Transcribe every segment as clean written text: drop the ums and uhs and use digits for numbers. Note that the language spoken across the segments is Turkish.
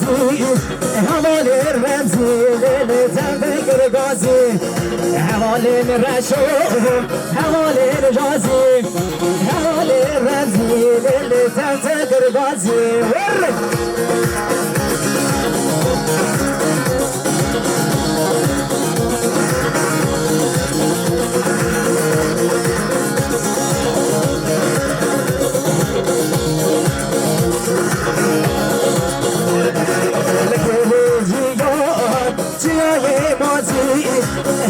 غازي حوالي الرمزي ليلة فكر غازي حوالي الرشو حوالي الغازي حوالي الرمزي ليلة فكر غازي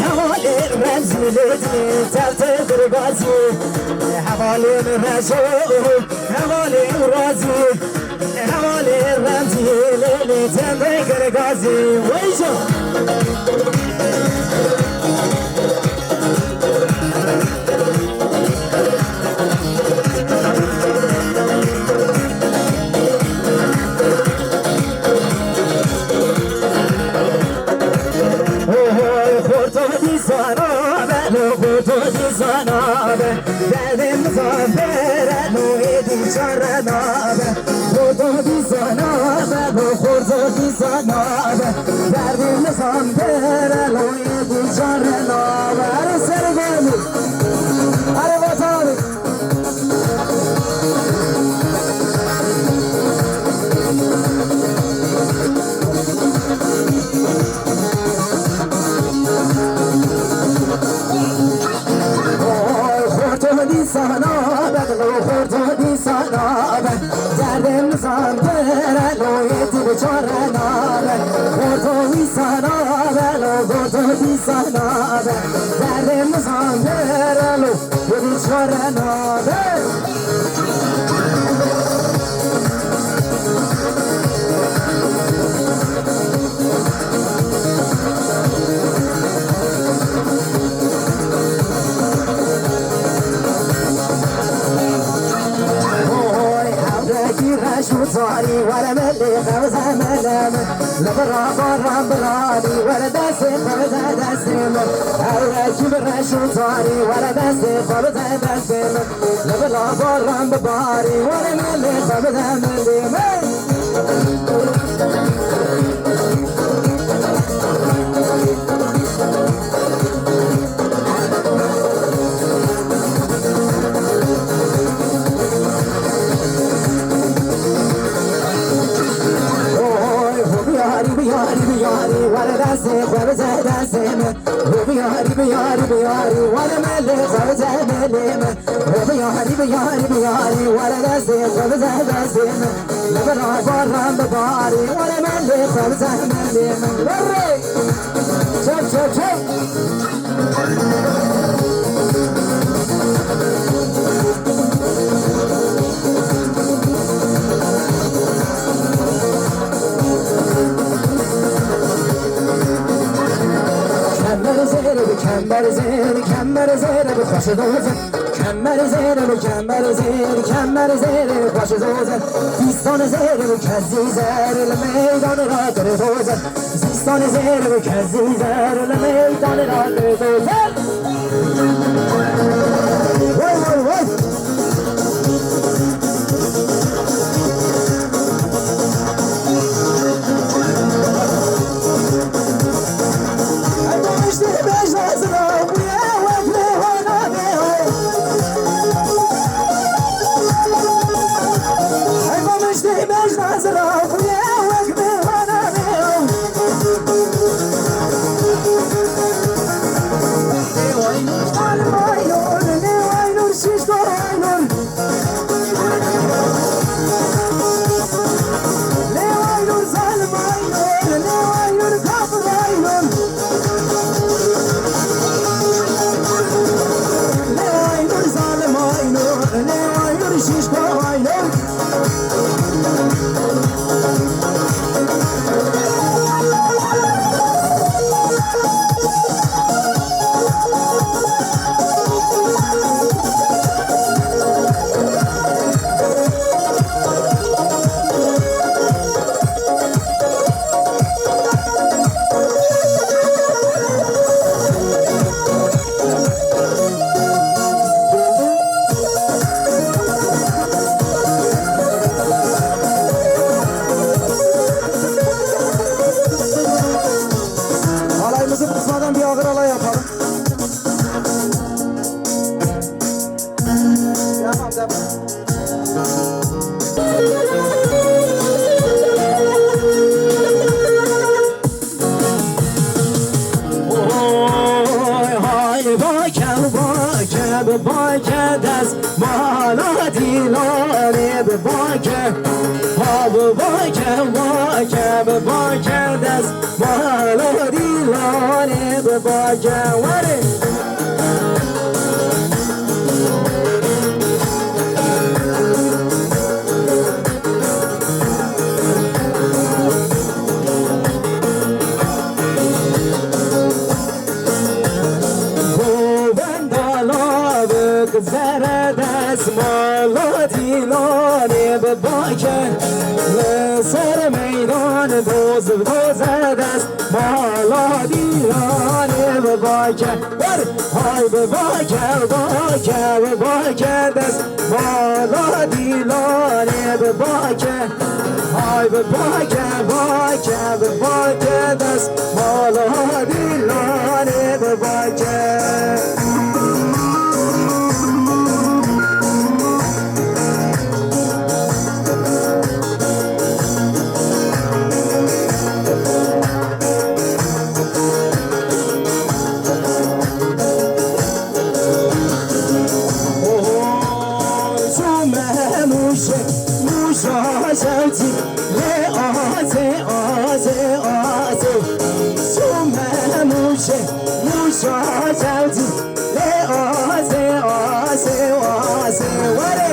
حوالي الرمزي تفتكر غازي حوالي الرشوق حوالي الرازي حوالي الرمزي اللي تفتكر غازي ويشو دادم زنبر نویدی چرناب خودو بی زناب خودو بی زناب دردم زنبر نویدی چرناب اره سرگانی اره وطانی دردم زنبر لویتی بچار نابه خورتوی سنابه لوگوتوی سنابه دردم زنبر لویتی بچار نابه شوطاري ولا ملي غوزة ملام لبرا برا براني ولا داسي غوزة داسم أولا كبر شوطاري ولا داسي غوزة داسم لبرا برا بباري ولا ملي غوزة ملي بياري وانا ملي غوزة مليم بياري وانا داسي غوزة داسم لبرا برا بباري وانا ملي غوزة مليم وري شوف شوف شوف کمر زیر بخوش دوزه کمر زیر بخوش دوزه زیستان زیر بکزی زیر لمیدان را در دوزه زیستان زیر بکزی زیر لمیدان را در دوزه وای وای وای دست بالا دیلانه به باجواره زردست مالا دیلانه به باکه لسر میدان دوز دست مالا دیلانه به باکه های به باکه باکه به باکه دست مالا دیلانه به باکه های به باکه باکه به باکه دست مالا دیلانه به باکه شوتی له آزه آزه آزه سومه موشه موشا شوتی له آزه آزه آزه وره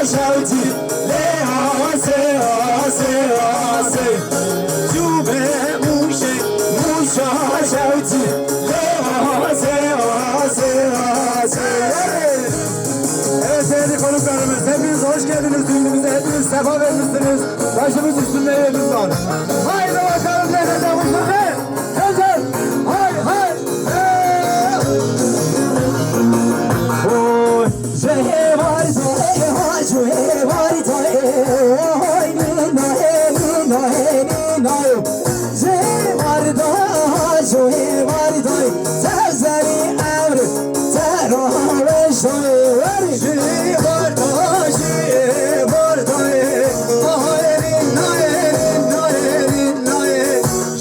شوتی له آسه آسه آسه جوبه موشه موشا شوتی له آسه آسه آسه Evet sevgili konuklarımız hepiniz hoş geldiniz düğünümüze hepiniz sefa vermişsiniz başımız üstünde yerimiz var haydi bakalım ne kadar mutlu ne hazır hay hay oy zehir var Joe var tae hoy ni na ze var da joe var tae tazari amr taro ve shoy var je var da je var tae hoy ni na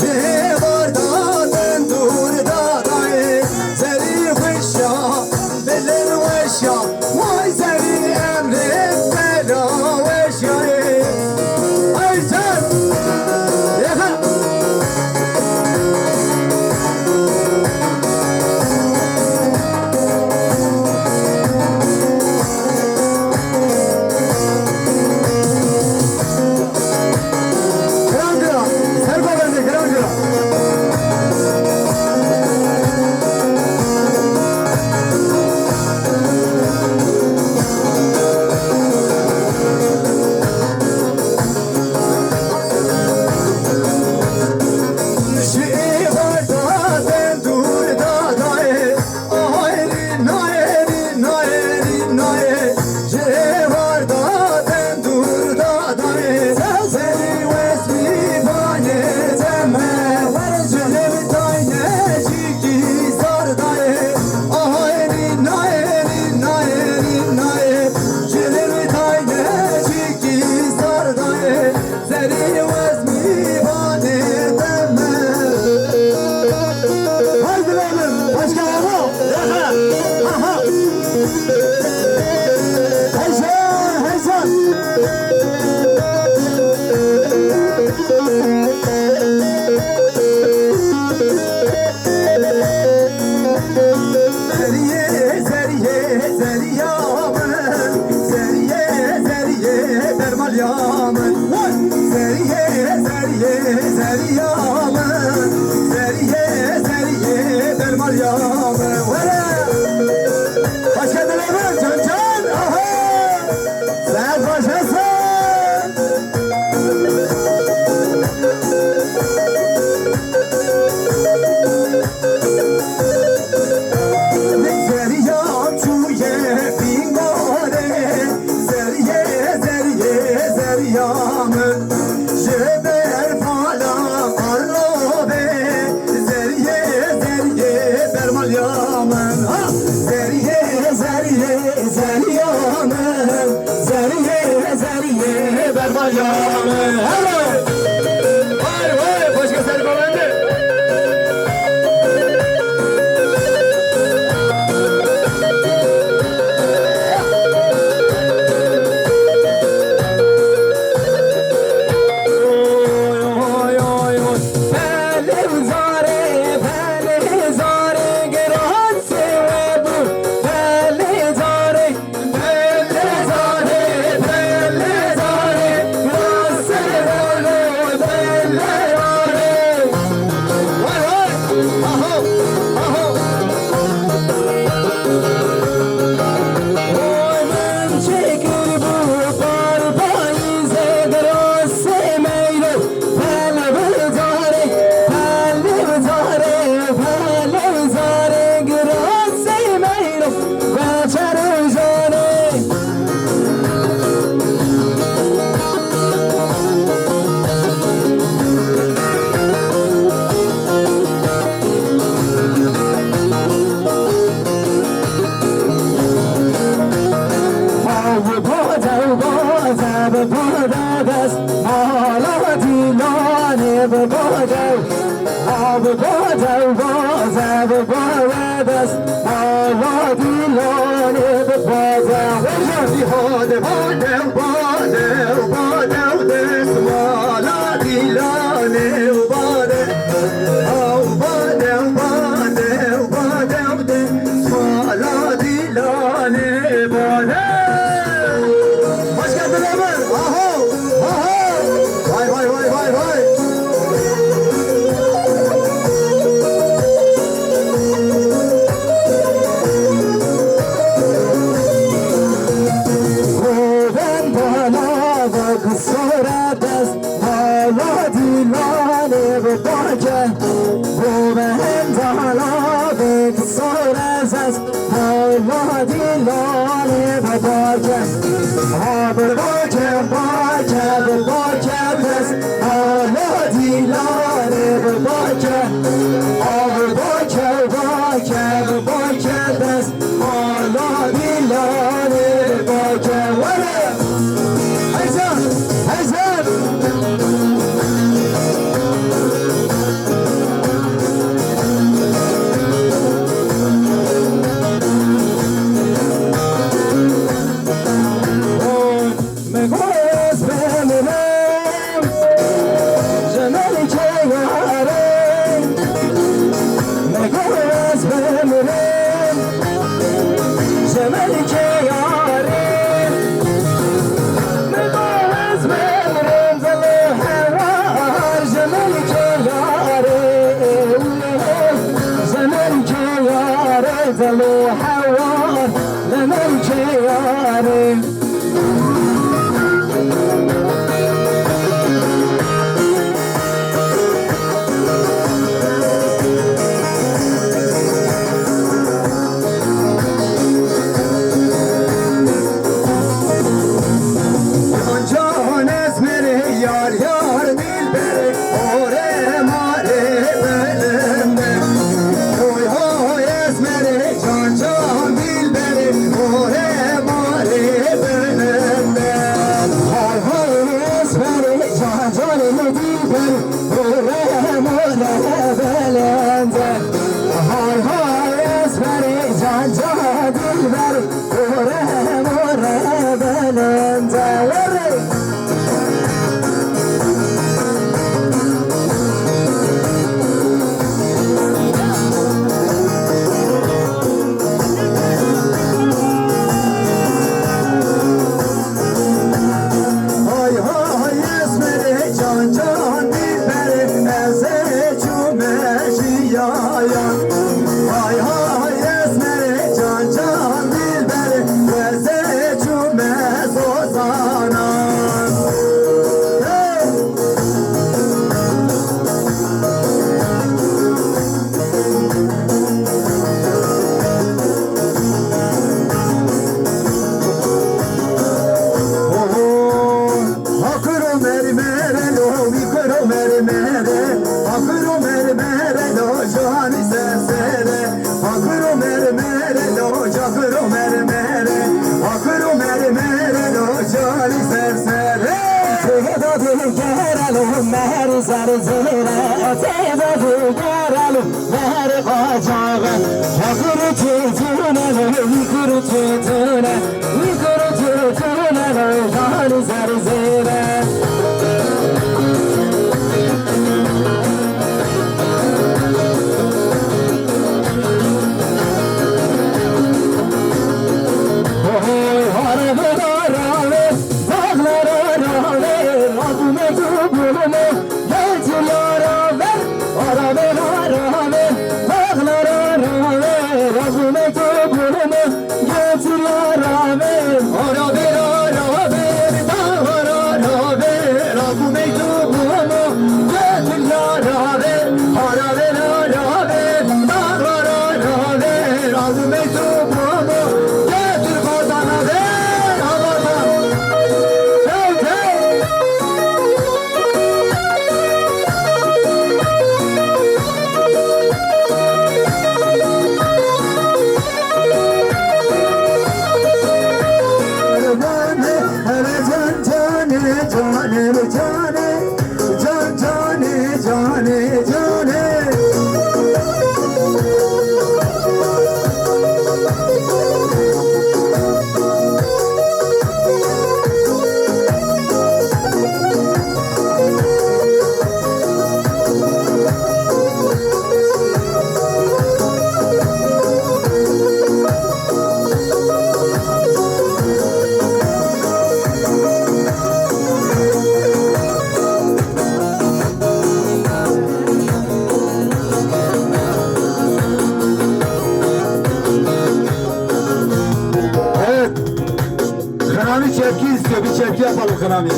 je var da tendur da tae zeri wisha beler wisha vay zeri amr Yaman جبر بالا قربه زریه زریه برمال یامن زریه زریه زریامن زریه زریه برمال یامن وای وای خوش گذر بابنده yaralım mehri sarı zire teyze yaralım mehri kaçağı yakuru tutuna yukuru tutuna yukuru tutuna mehri sarı zire Bir çepki yapalım Kınami.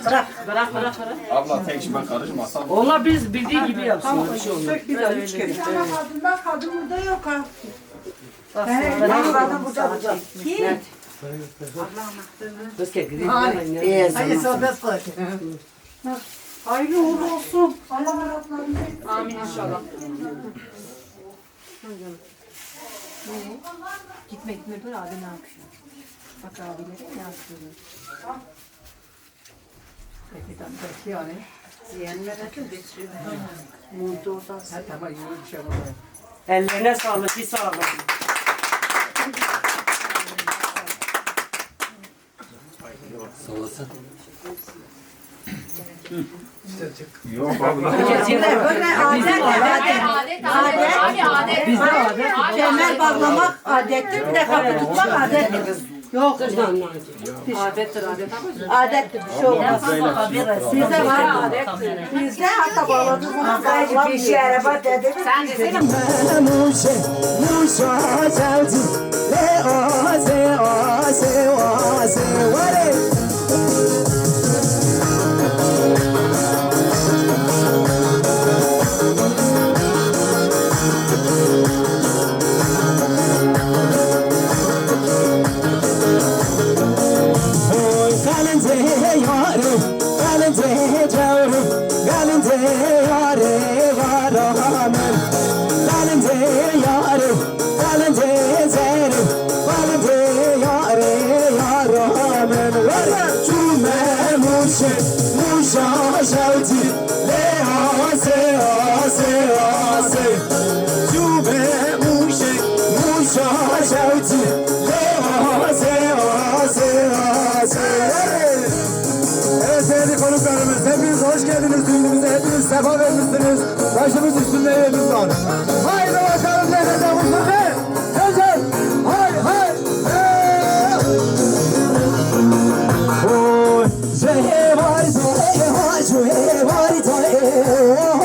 Bırak. Abla tek işime karışma. Onlar biz bildiği gibi yapsın. Tamam, Bir şey olmaz. bir daha üç kere. Ama kadın burada yok ha. Kadın burada. Kim? Bes que gri. Hayır, sohbet var. Hayırlı uğurlu olsun. Allah meraklarını versin. Amin inşallah. Gitme dur abi ne yapıyor? Bak abileri ne yapıyor? Peki yani. Ziyenlere de geçiyor. Mutlu odası. Tamam iyi bir şey olmaz. Ellerine sağlık, bir sağlık. Yok abi. Bizde adet. Kemer bağlamak adettir. Bir de kapı tutmak adettir. Yok. Adettir, adet. Adettir. Bir şey olmaz. Sizde var adet. Bizde hatta bağladık. Bunu bir şey araba dedi. Sen desene. موشه موشا زوجي لا آسه آسه آسه وره قالنته يارو قالنته جورو قالنته يارو غرامن قالنته يارو قالنته زيرو قالنته يارو غرامن ولا جومه موشه موشا شوتي لا آسه آسه آسه جومه موشه موشا شوتي لا آسه آسه آسه Evet sevgili konuklarımız, hepiniz hoş geldiniz düğünümüze, hepiniz sefa vermişsiniz. Başımız üstünde yerimiz var. Haydi bakalım nerede Mustafa? Güzel, hay hay. Oy, şey var da, hay şey var da,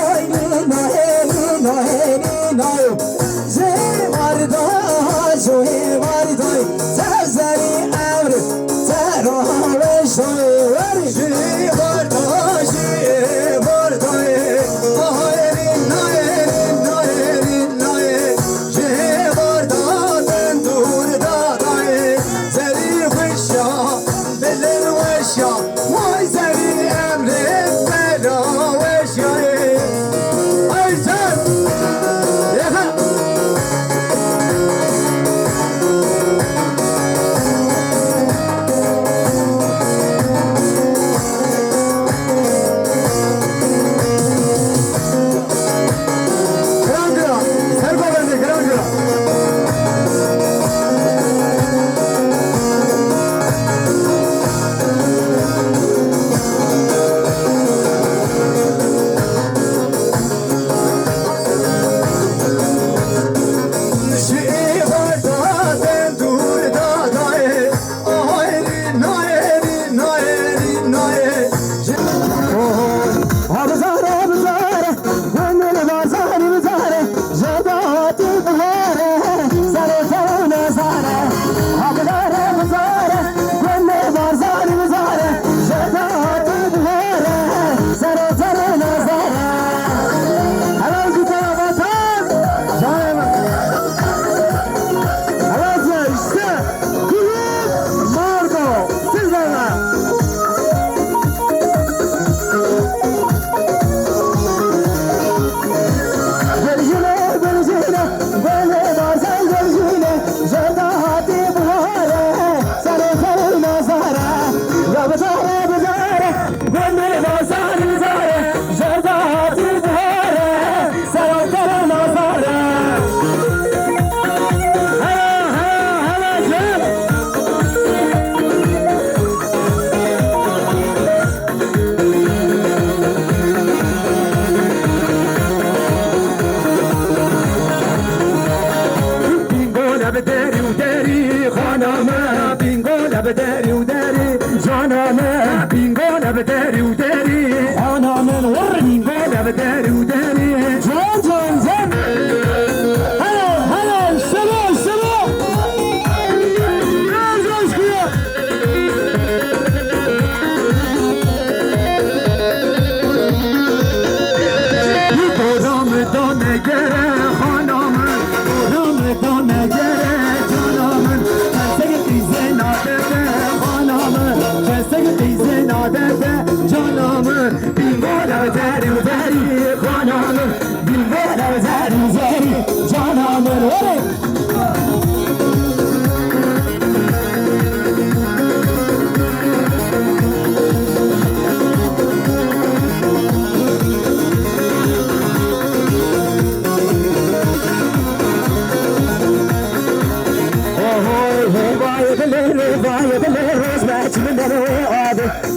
oy nina nina nina. Şey var da, şey var da, tezeri emri, terör şey.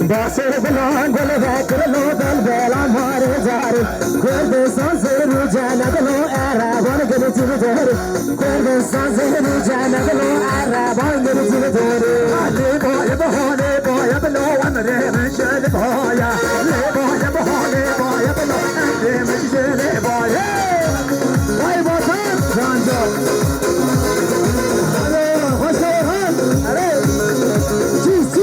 باسر بلان گل بکر لو بل بلان ماری جاری کردستان زیرو جنگ لو عربان گلتی بداری کردستان زیرو جنگ لو عربان گلتی بداری لی بای بهانه بای بلو امره من شل بایا لی بای بهانه بای بلو امره من شل بایا وای باسر جان جان خوش دارم اره چیز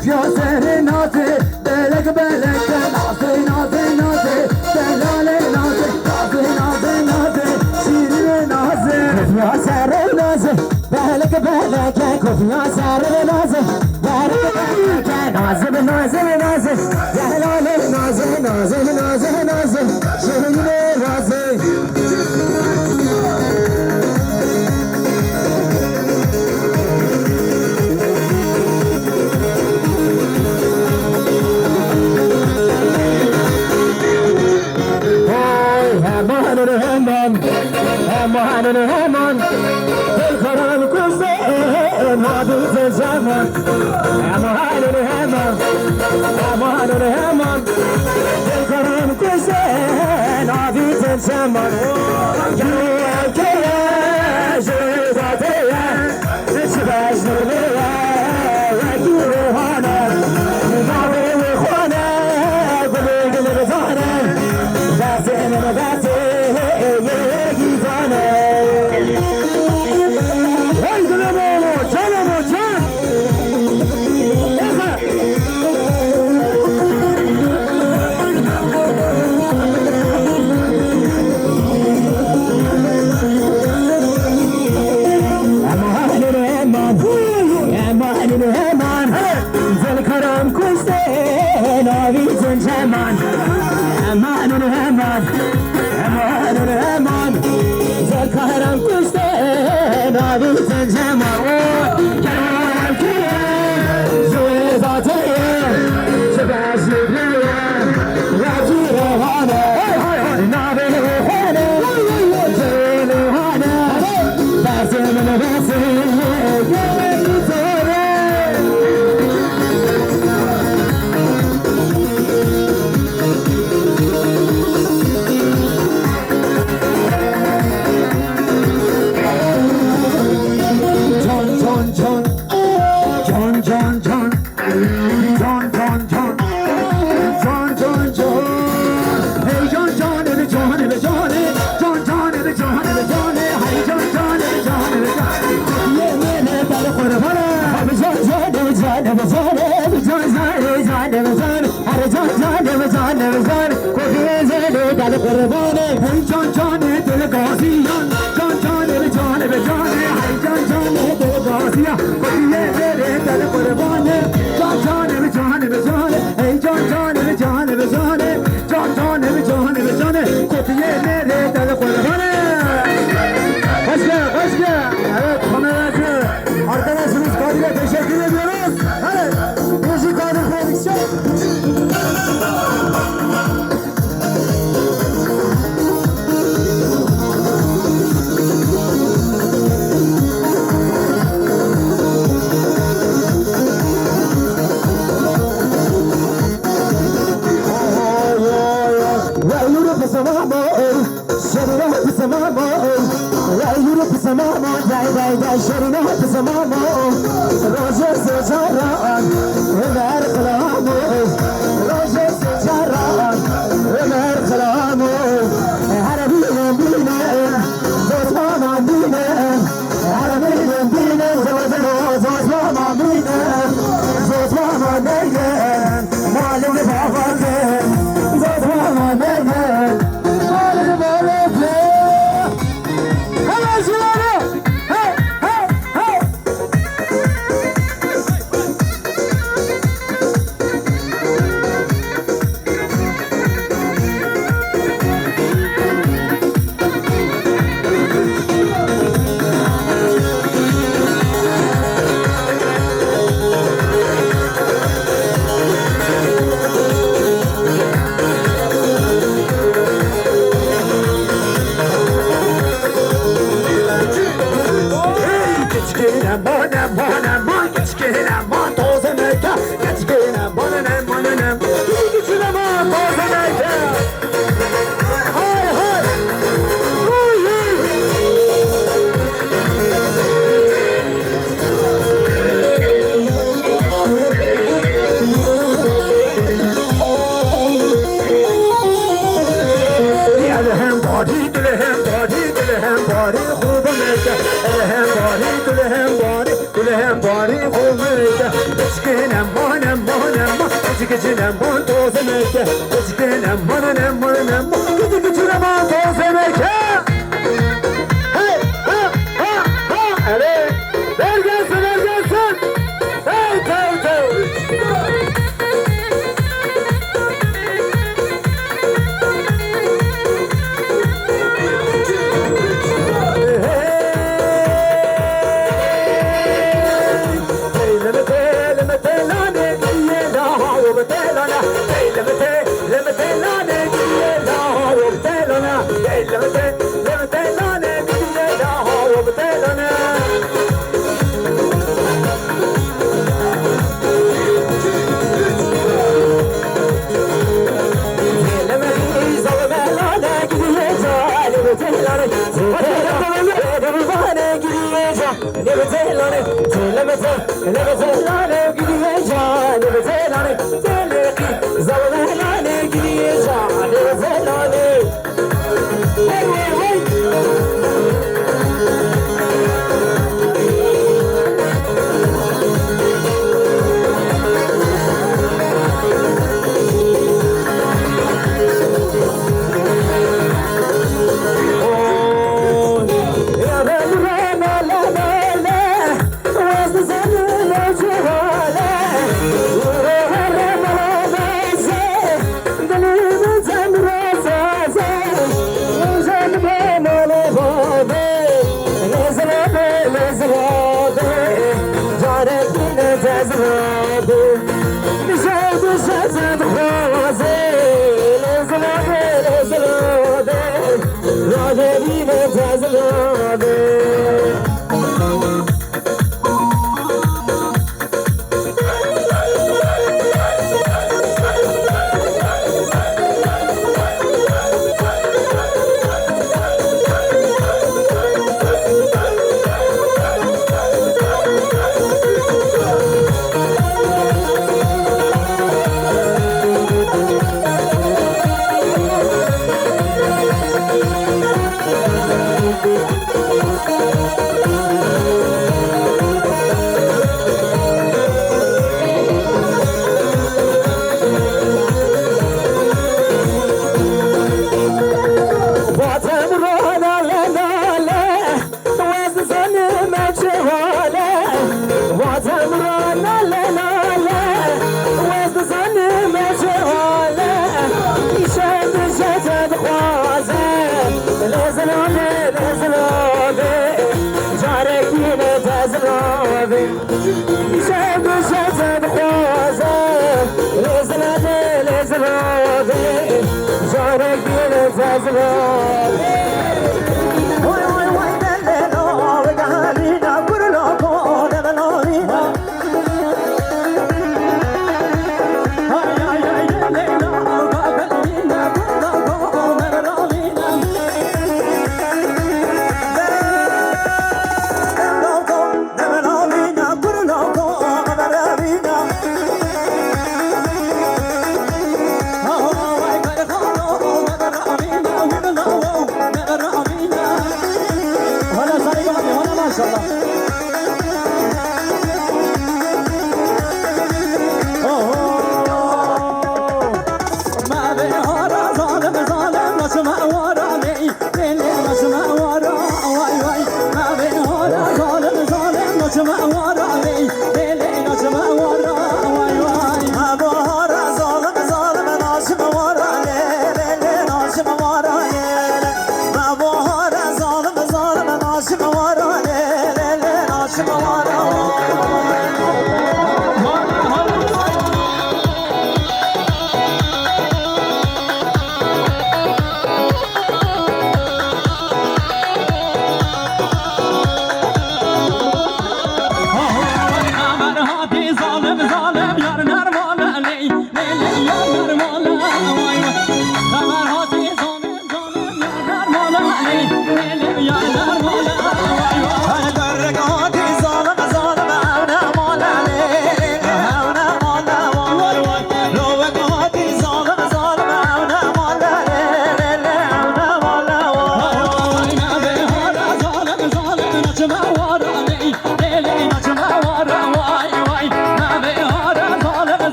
Kofya serenade, belek belek naze naze naze, delale naze, naze naze naze, şirine naze. Kofya serenaze, belek belek, kofya serenaze, belek belek, naze naze naze, delale naze naze naze naze, şirine naze. Hemen el karan kuzde nabız zaman hemen el karan kuzde nabız zaman gel gel zeyzateye şibajneye yakirhana navi khana gulgul zana zaten zaten Arkadaşımız Kadir'e teşekkür ediyoruz. Evet, müzik Kadir prodüksiyon. küçük aman toz emek küçük aman küçük aman toz emek hey ha ha ha evet ver gelsin hey hey Oh,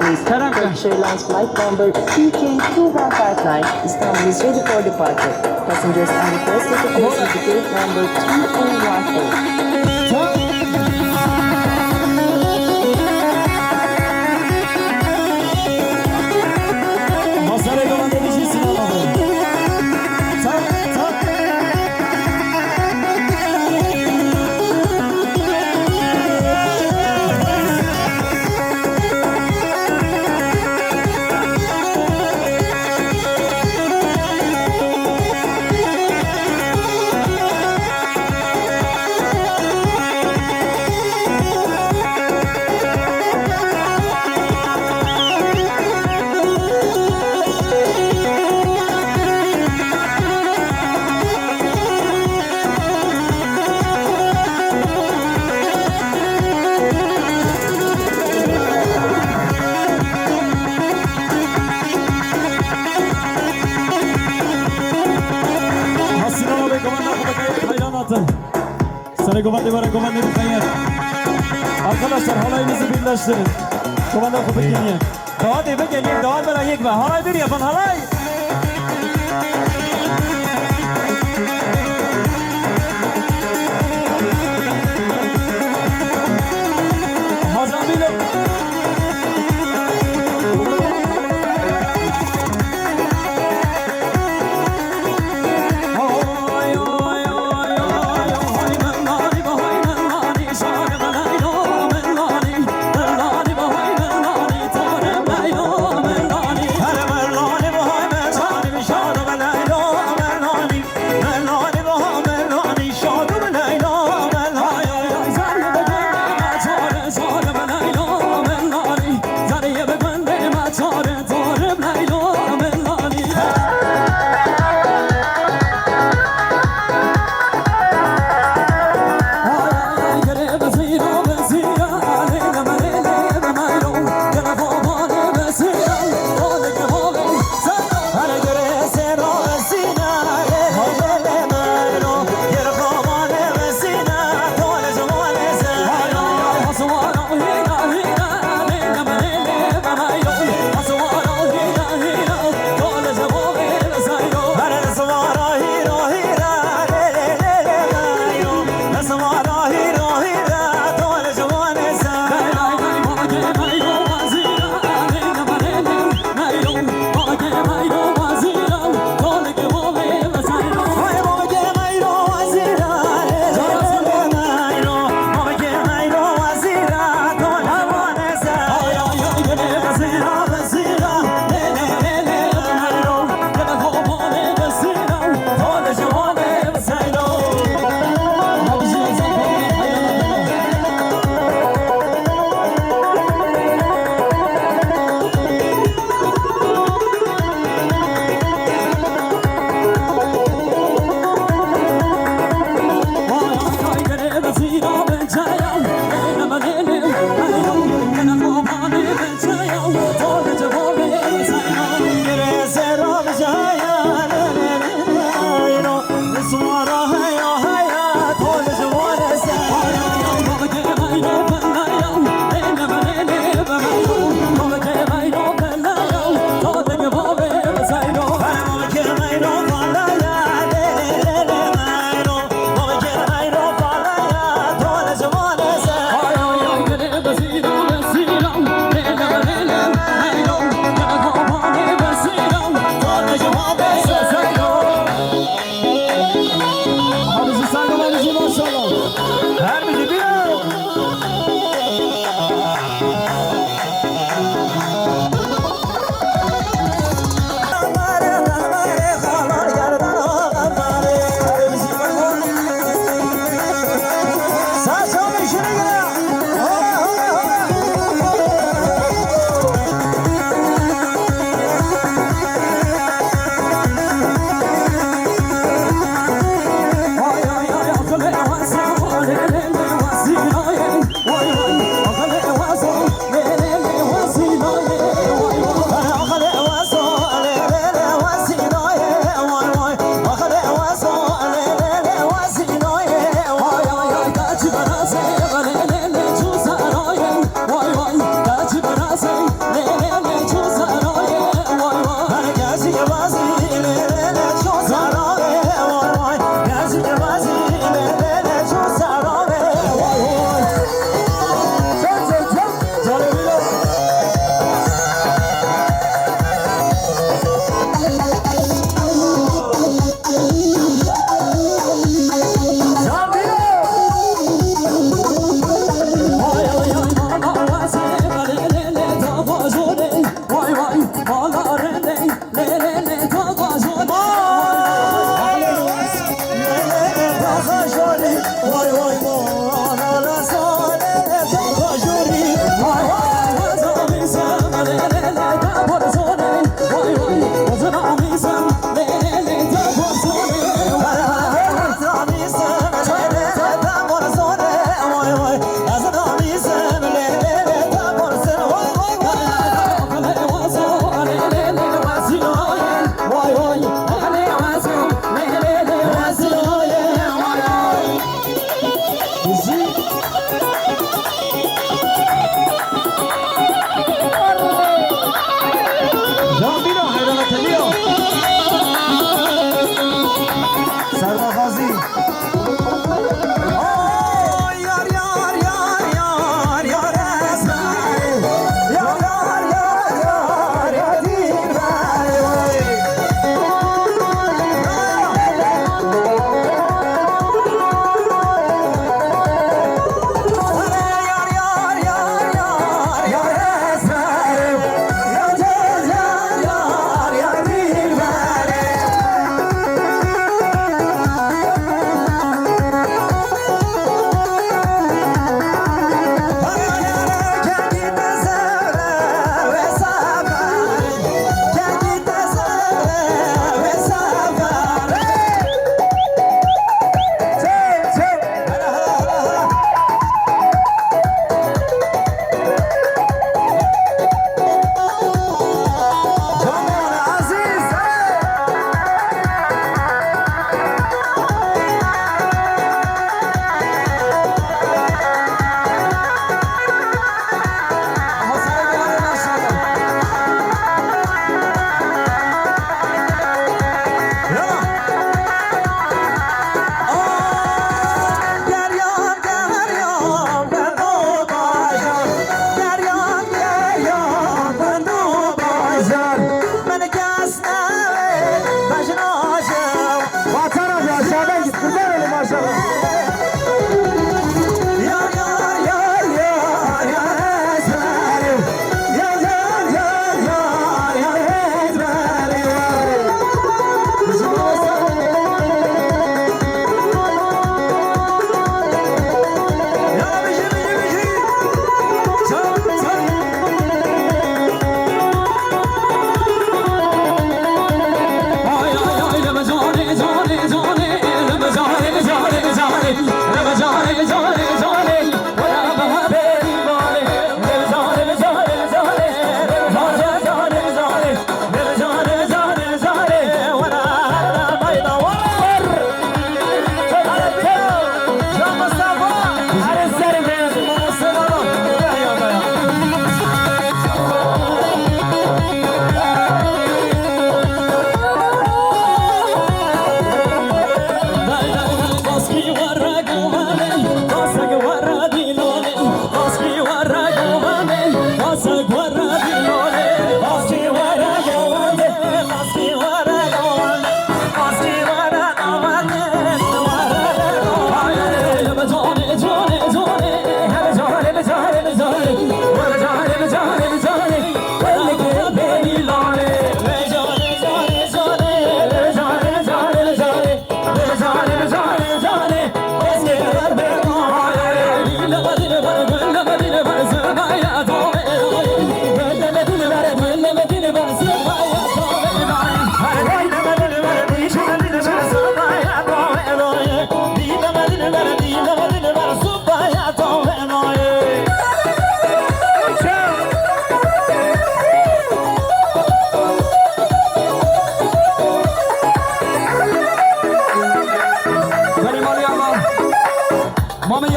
please. Turkish Airlines flight number PK2159. Istanbul is ready for departure. Passengers are requested to place with the gate number 2018. Masara kalan edeceksin Allah'ım. Tak tak. Sana komando var, komando bir kayar. Arkadaşlar halayınızı birleştirin. Komando kupuk geliyor. Daha eve geliyor, daha bana yekme. Halay bir yapın, halay. Hazan bilin. Hare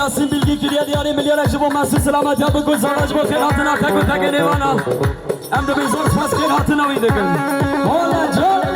نسیم بیلگی کلیه دیاری میلیارد جبو مسیح سلامت یا بگو زواج با خیلاتنا تکو تک نیوانا ام دو بیزار پس خیلاتنا ویده کن مولا جان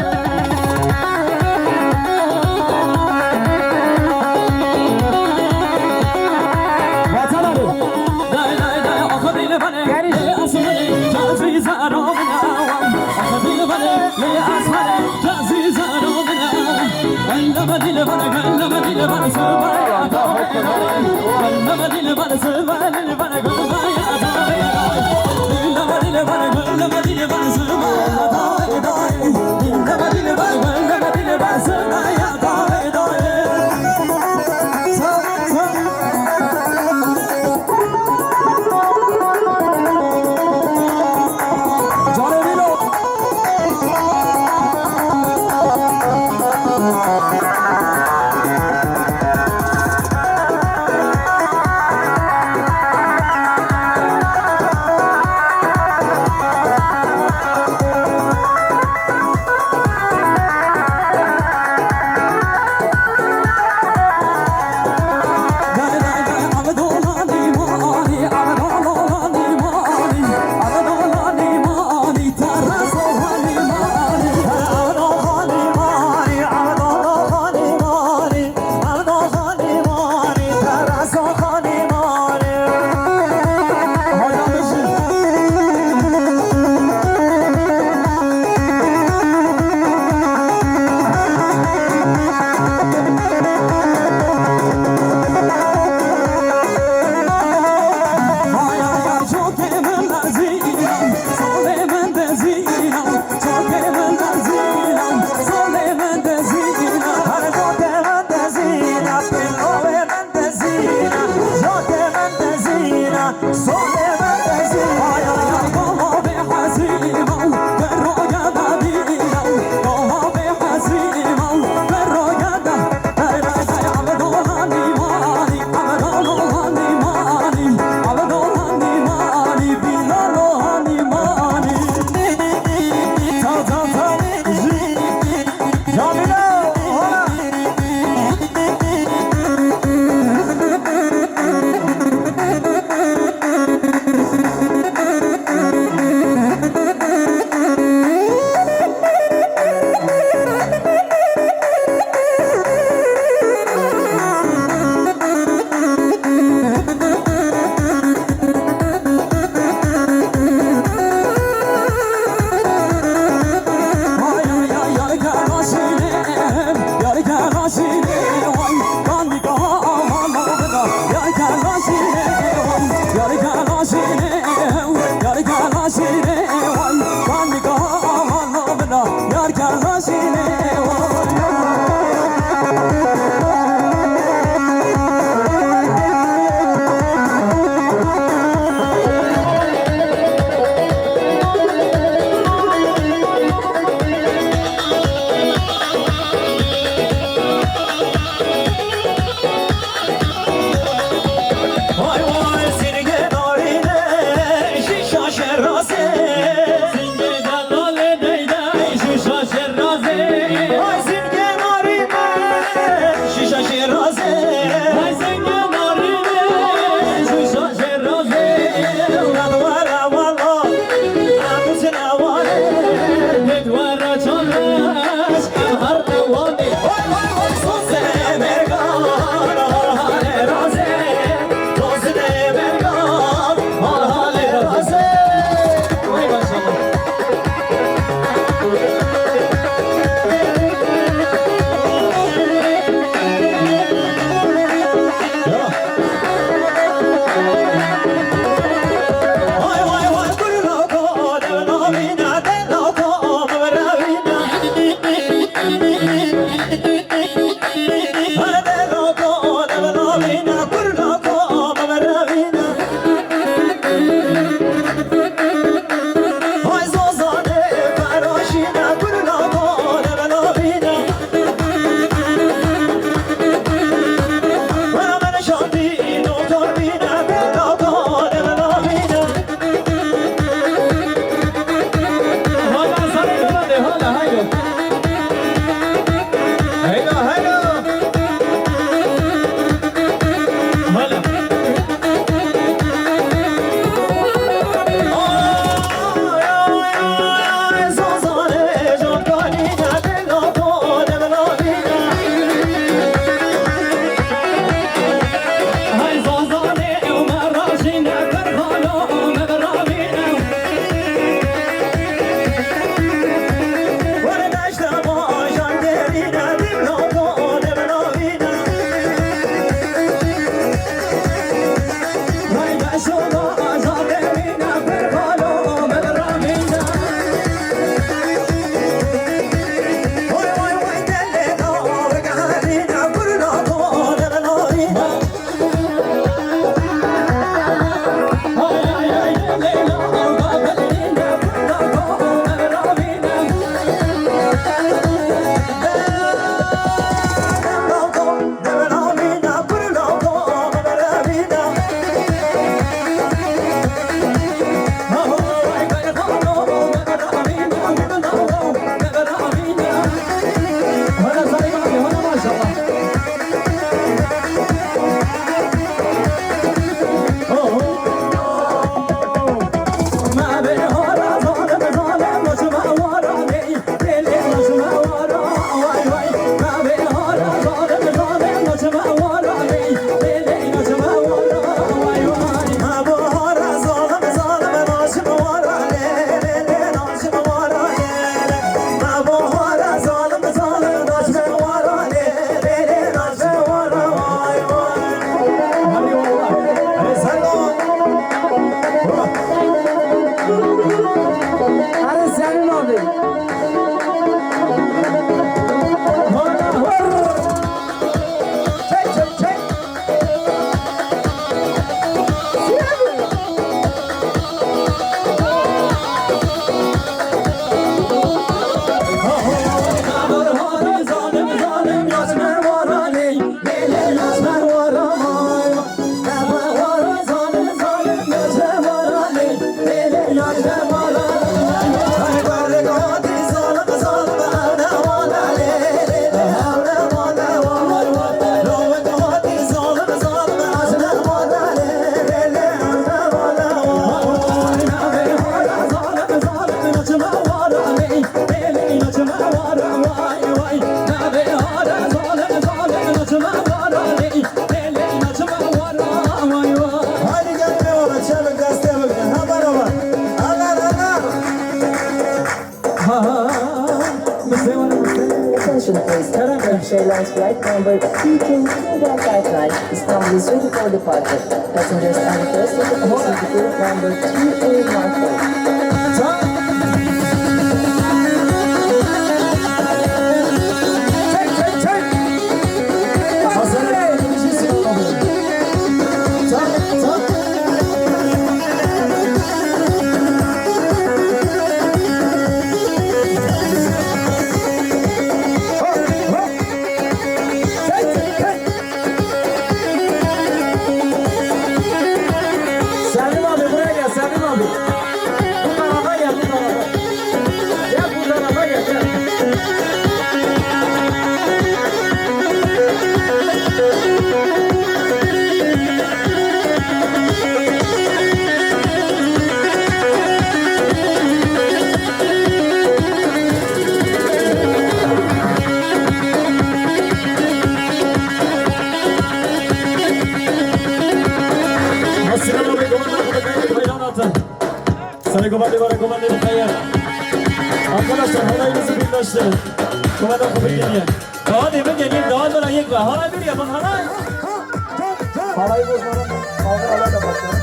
هلا Turkish Airlines flight number TK2159 Istanbul is ready for departure. Passengers are requested to proceed to gate number 3814. Salim abi buraya gel Salim abi. Bu tarafa gel bu tarafa. Gel bu tarafa gel. Assalamu alaikum warahmatullahi wabarakatuh. Sayın komandörü Tayyar. Arkadaşlar halayınızı birleştirin. Komandör kapı geliyor. Daha demin geleyim, daha sonra yek var. Halay bir yapın, halay. Parayı bozmadan kaldır alay da başlayalım.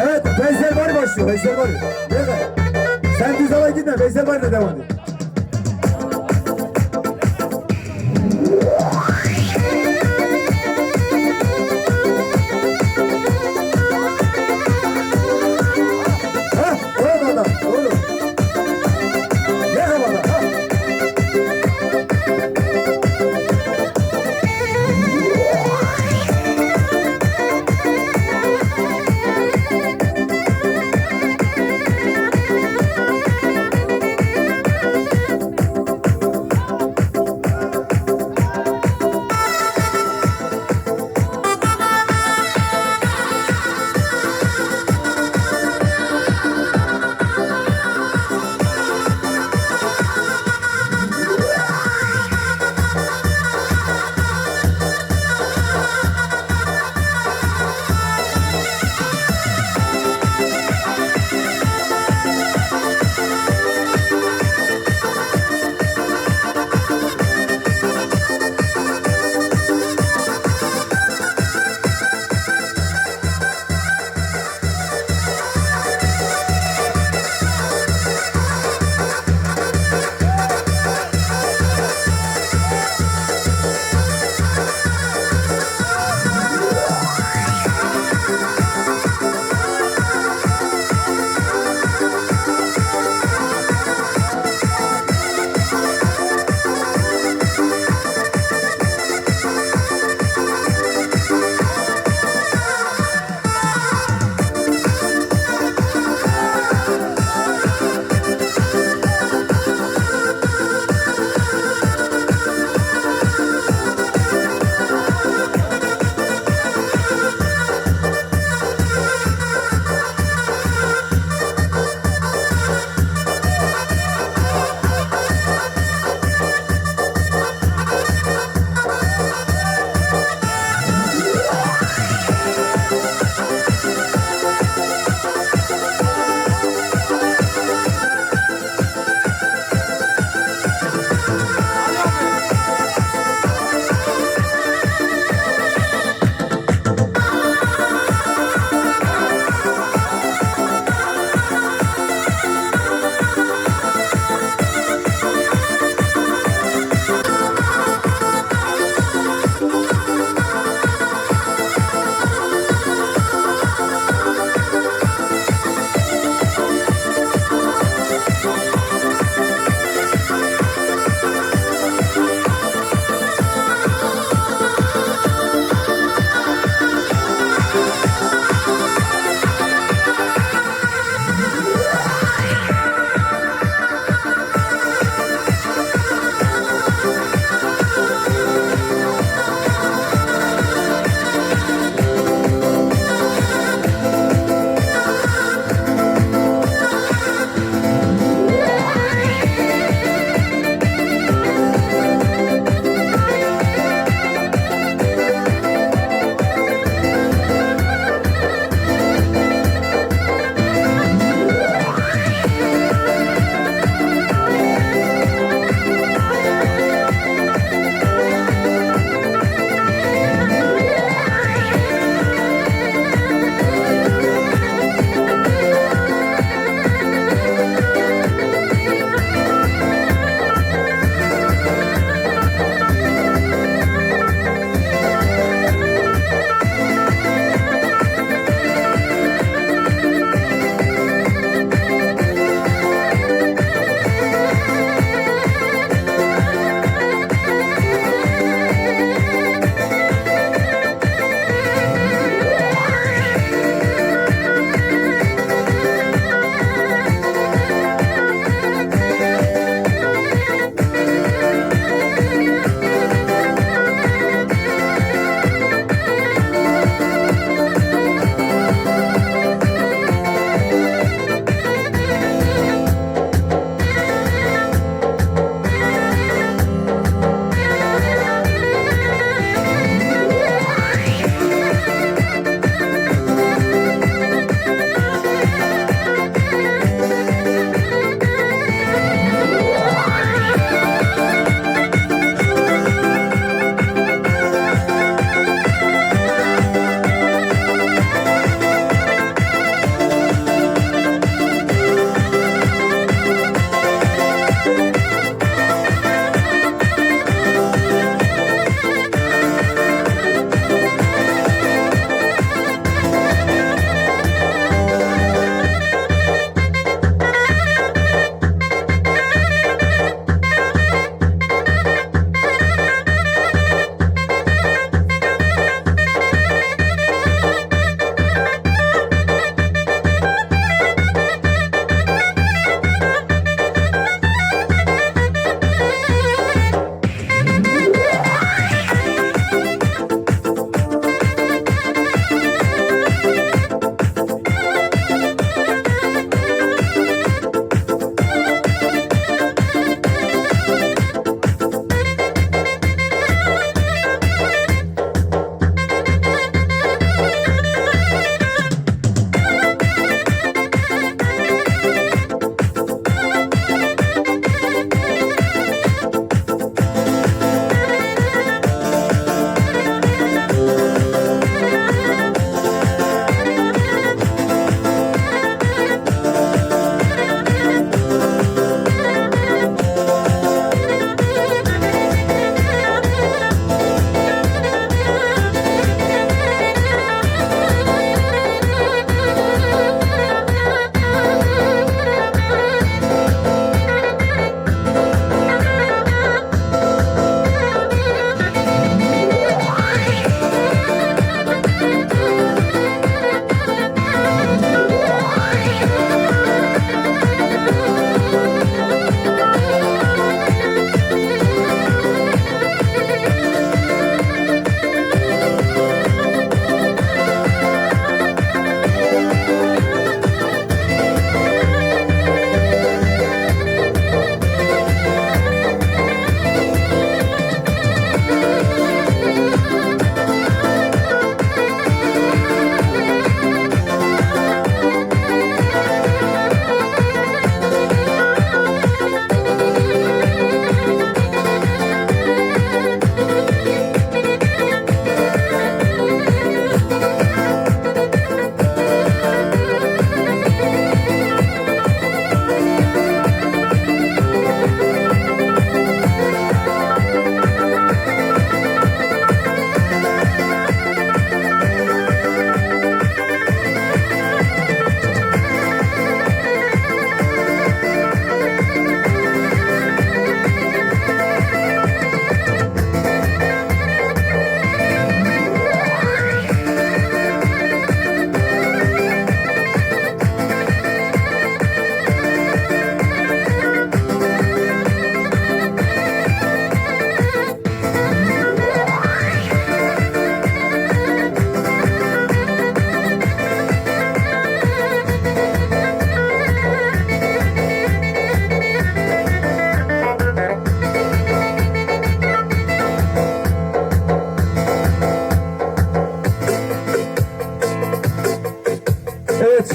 Evet, Veysel Bari başlıyor. Veysel Bari. Nerede? Sen düz hava gitme. Veysel Bari'yle devam edin. Ha, orada adam. Oğlum. Ne havada? Ha.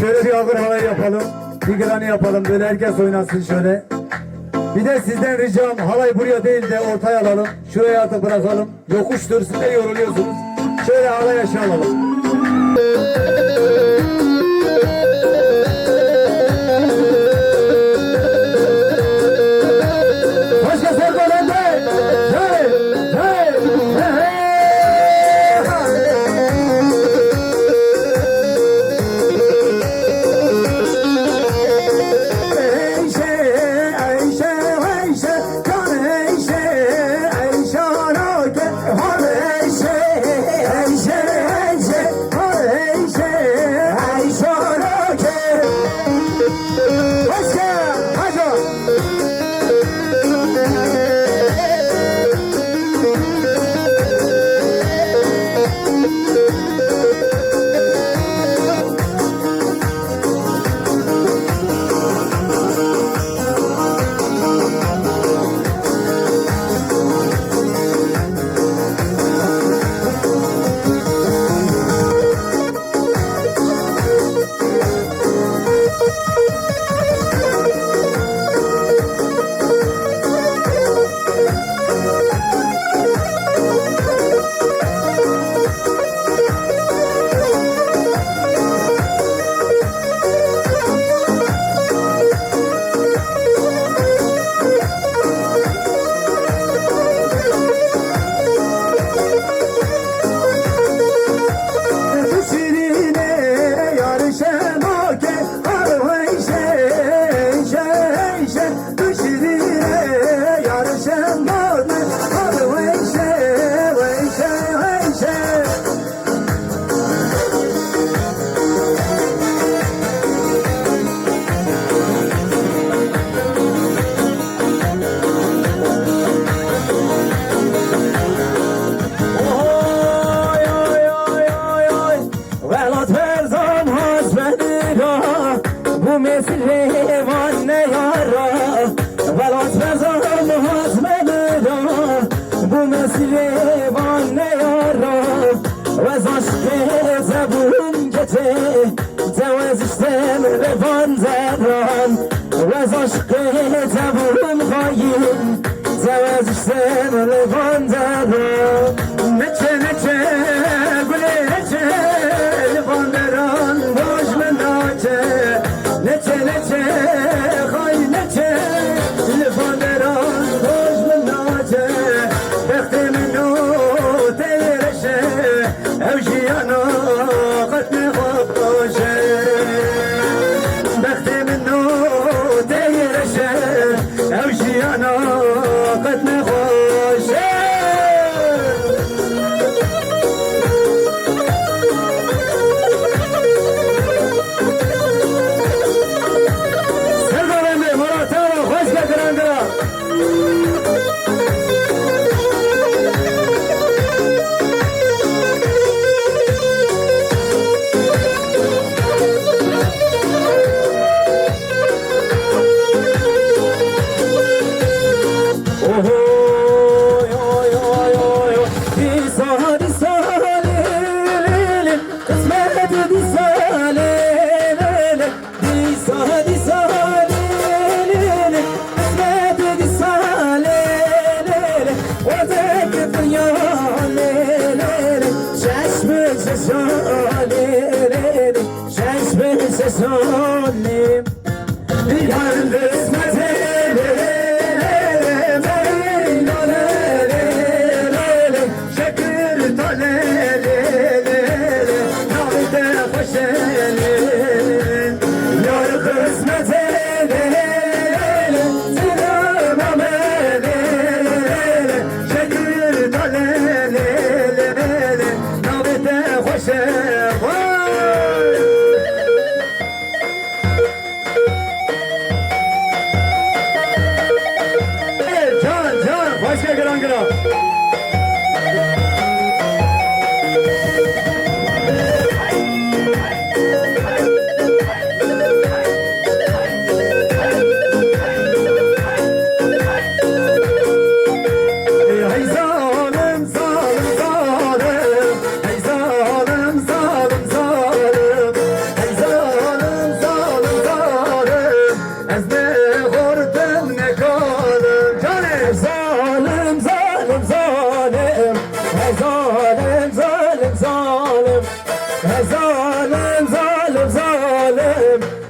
şöyle bir ağır halay yapalım. Bir granny yapalım. Böyle herkes oynasın şöyle. Bir de sizden ricam halay buraya değil de ortaya alalım. Şuraya atıp bırakalım. Yokuştur, siz de yoruluyorsunuz. Şöyle halay aşağı alalım. Başka sorma lan be! Hey! Hey! Hey!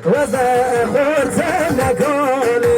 وزا خورتم نکالی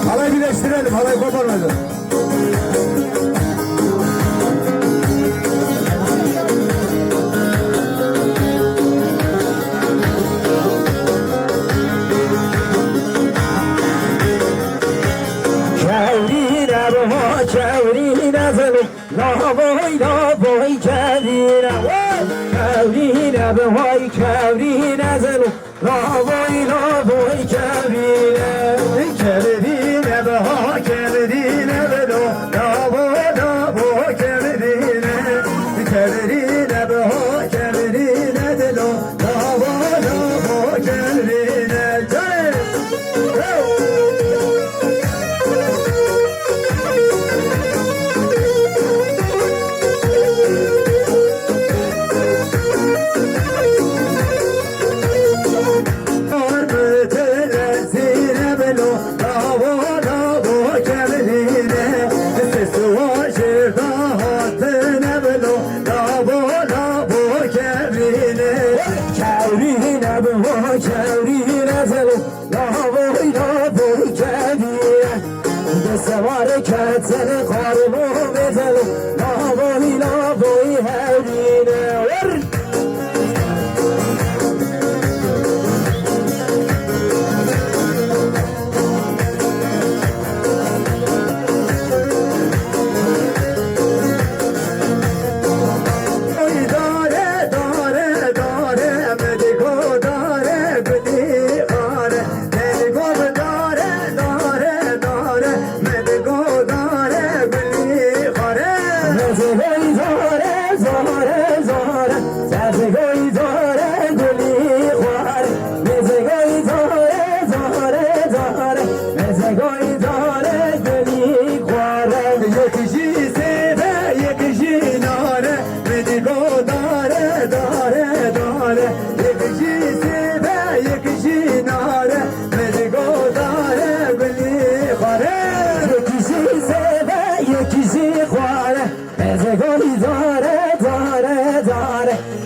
Halay birleştirelim, halay koparmadı. Kevrine zalım, la boy kevrine, kevrine boy kevrine zalım, la boy kevrine, Kevrine be kevrine be lo, la boy kevrine, kevrine be kevrine de lo, la boy kevrine. Kevrine zalım, la boy kevrine, dese hareketini karnım edelim, la boy hevrine.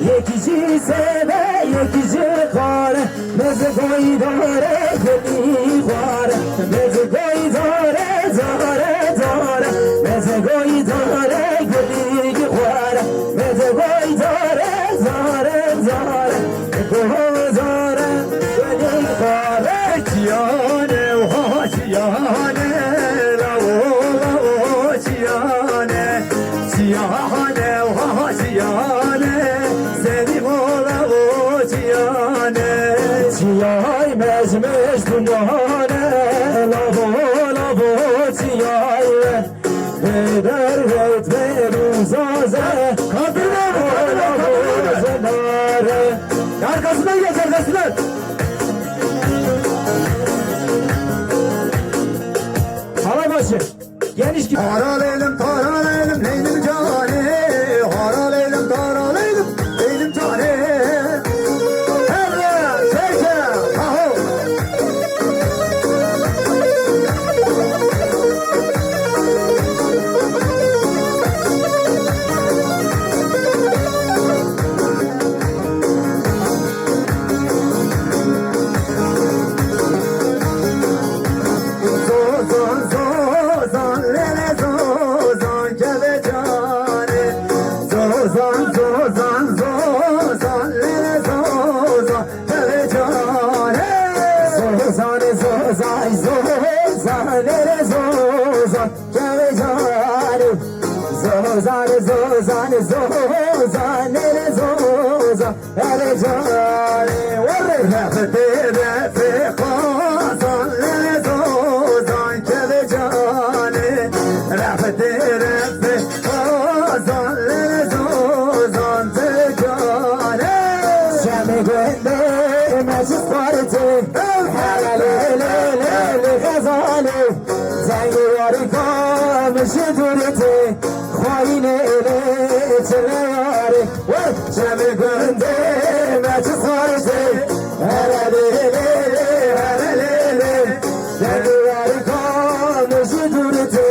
یکی سبه یکی خاره مزه گوی داره گلی خواره مزه گوی داره زاره زاره مزه گوی داره گلی خواره مزه گوی داره زاره زاره گوه زاره گلی خواره چیانه و ها چیانه لاو چیانه چیانه و ها چیانه چیای مزمز دنبانه لابو چیای در ویت به روزازه لابو زناره arkasından geç arkasından Halay başı geniş gibi Taraleylim taraleylim leylim cane Haraleylim taraleylim leylim cane Zozane zozane zozane zoza ele jane warre Refete refeka zanle zozan keve cane Refete refeka zanle zozan te cane Şemi gönde meclis parti Helal gazane Zengi varika müşiduriti Khayne ele çeleyare Şemi gönde meclis parti Helal Zengi varika müşiduriti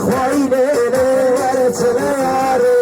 Khayne ele çeleyare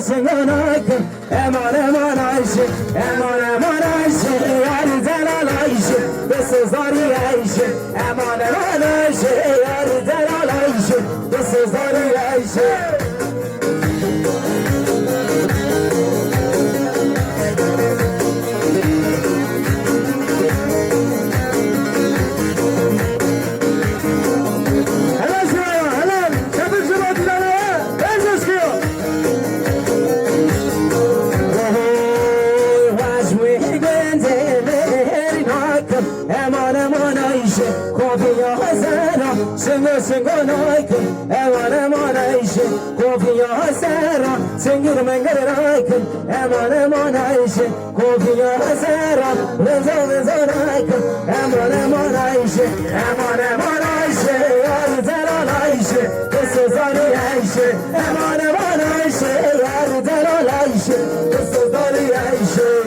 سنگاناکم امان عایشه امان عایشه یاری دلال عایشه بسزاری عایشه امان عایشه یاری دلال عایشه بسزاری عایشه سنگاناکم امان عایشه کوفیا سرا سنگر منگر راکم امان عایشه کوفیا سرا رضا راکم امان عایشه عایشه یار دلال عایشه بسزاری عایشه امان عایشه یار دلال عایشه بسزاری عایشه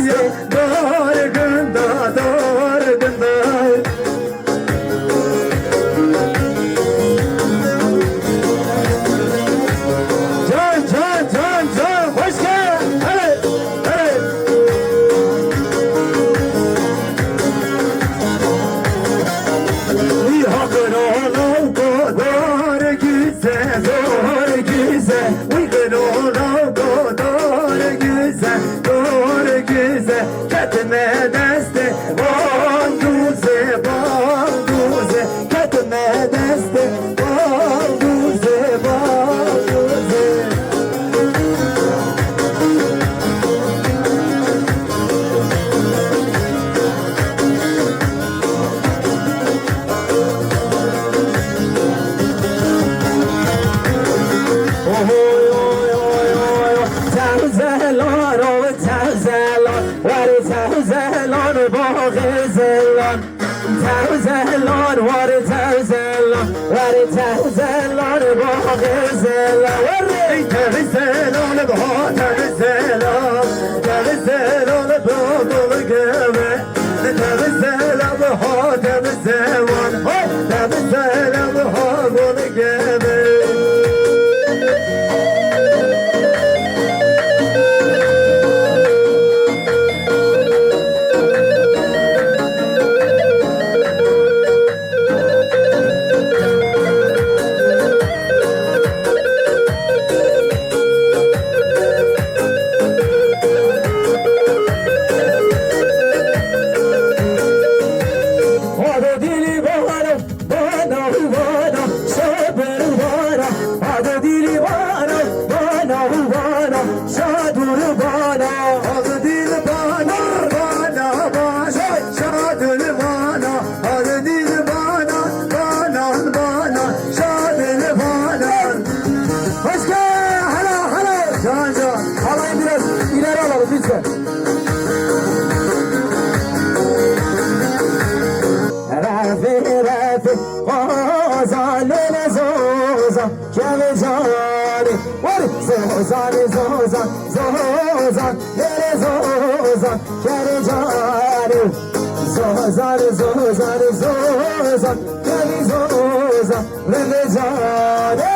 Doğru günde, doğru günde. Can, hoş geldin. Evet. Bir hakkın oğlum kadar güzel, doğru güzel. Uygun oğlum kadar güzel, doğru güzel. Ketime deste, banduze, banduze. Ketime deste, banduze, banduze. Halayı biraz ileri alalım lütfen. Rafi, Ozan, Lele Zozan, Keve Zani, Zozan, Lele Zozan, Keve Zani, Zozan, Keve Zozan, Lele Zani.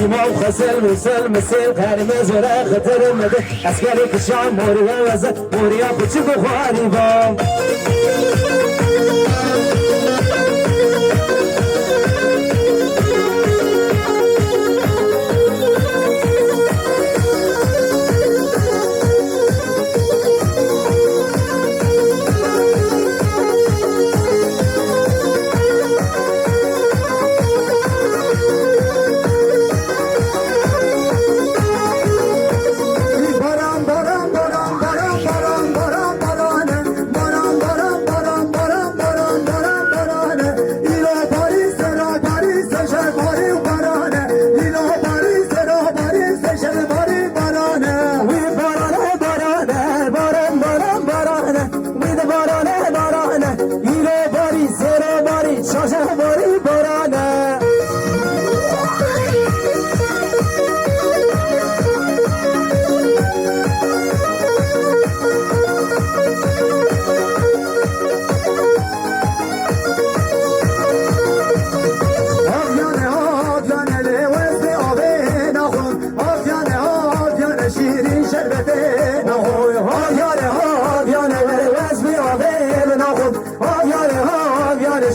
إمام خسل مسل مسل قرمز و خطر مده اسکر کشان موریا وزه موریا کچی بخواری با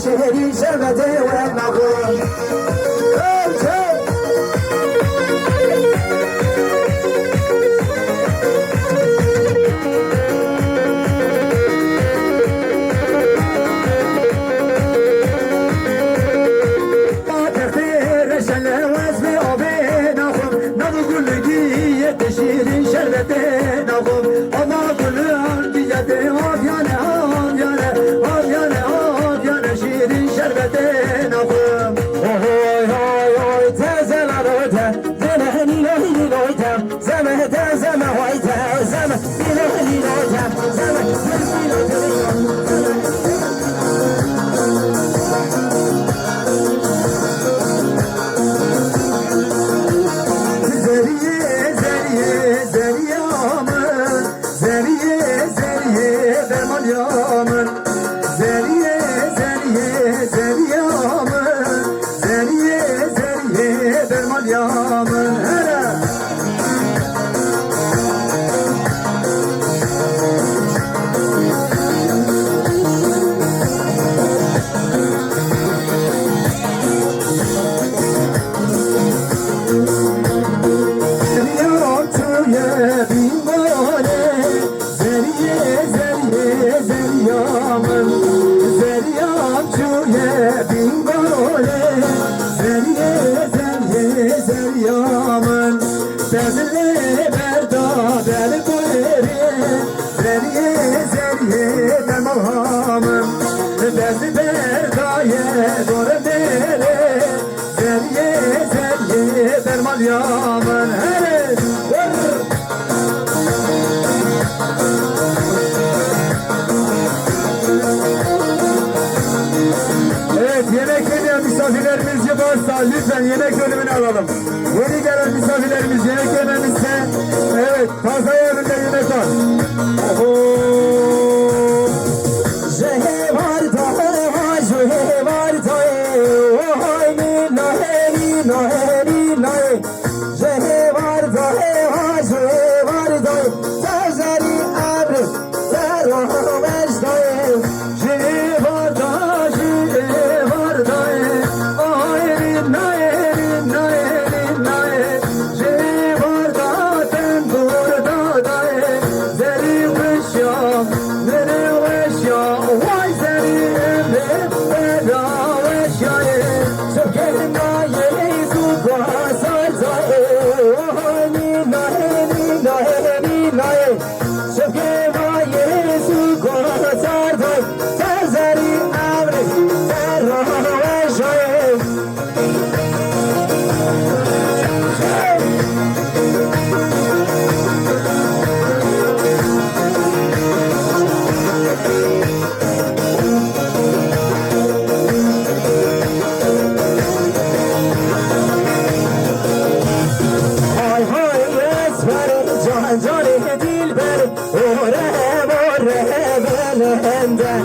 شهری شبته و نقول شیرین شربته نقول اما گلم دیده آبیانه آبیانه آبیانه آبیانه شیرین شربته نقول اوه های های تزل روته زمه نیلوی نیلویتم زمه تزمه هایته زمه نیلوی نیلویتم زمه نیلویتم Lütfen yemek bölümünü alalım. Yeni gelen misafirlerimiz yemek yememizse, evet, fazla yerinde yemek var. اسمر جان جان دلبر اوره اوره بلندن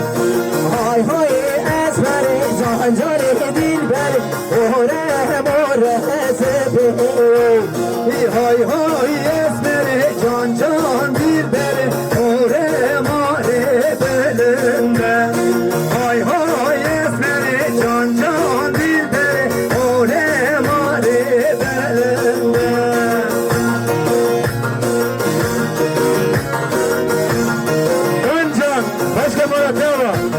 های های اسمر جان جان دلبر اوره اوره سبه های های اسمر جان جان دلبر اوره ماره بلندن های های اسمر جان جان دلبر اوره ماره بلندن Başka Murat devam.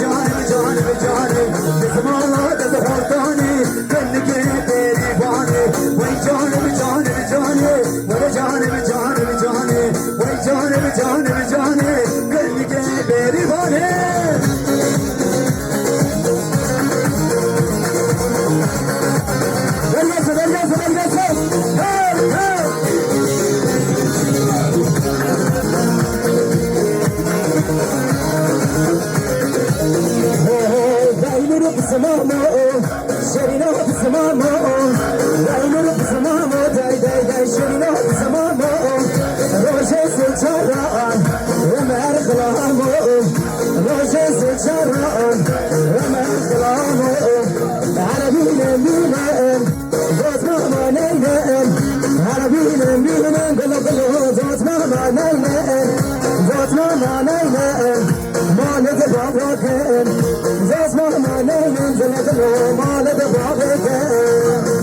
Jaane, jaane, jaane, bismillah, that's the whole Tony. بسمامو وينو بسمامو داي داي داي شنو بسمامو روجي سجران ومر ظلامو روجي سجران ومر ظلامو عربينا مينا دوت ماما نينا عربينا مينا قلو قلو دوت ماما نينا دوت ماما نينا ما ندى باباكن دوت ماما نينا زلقلو ما ندى باباكن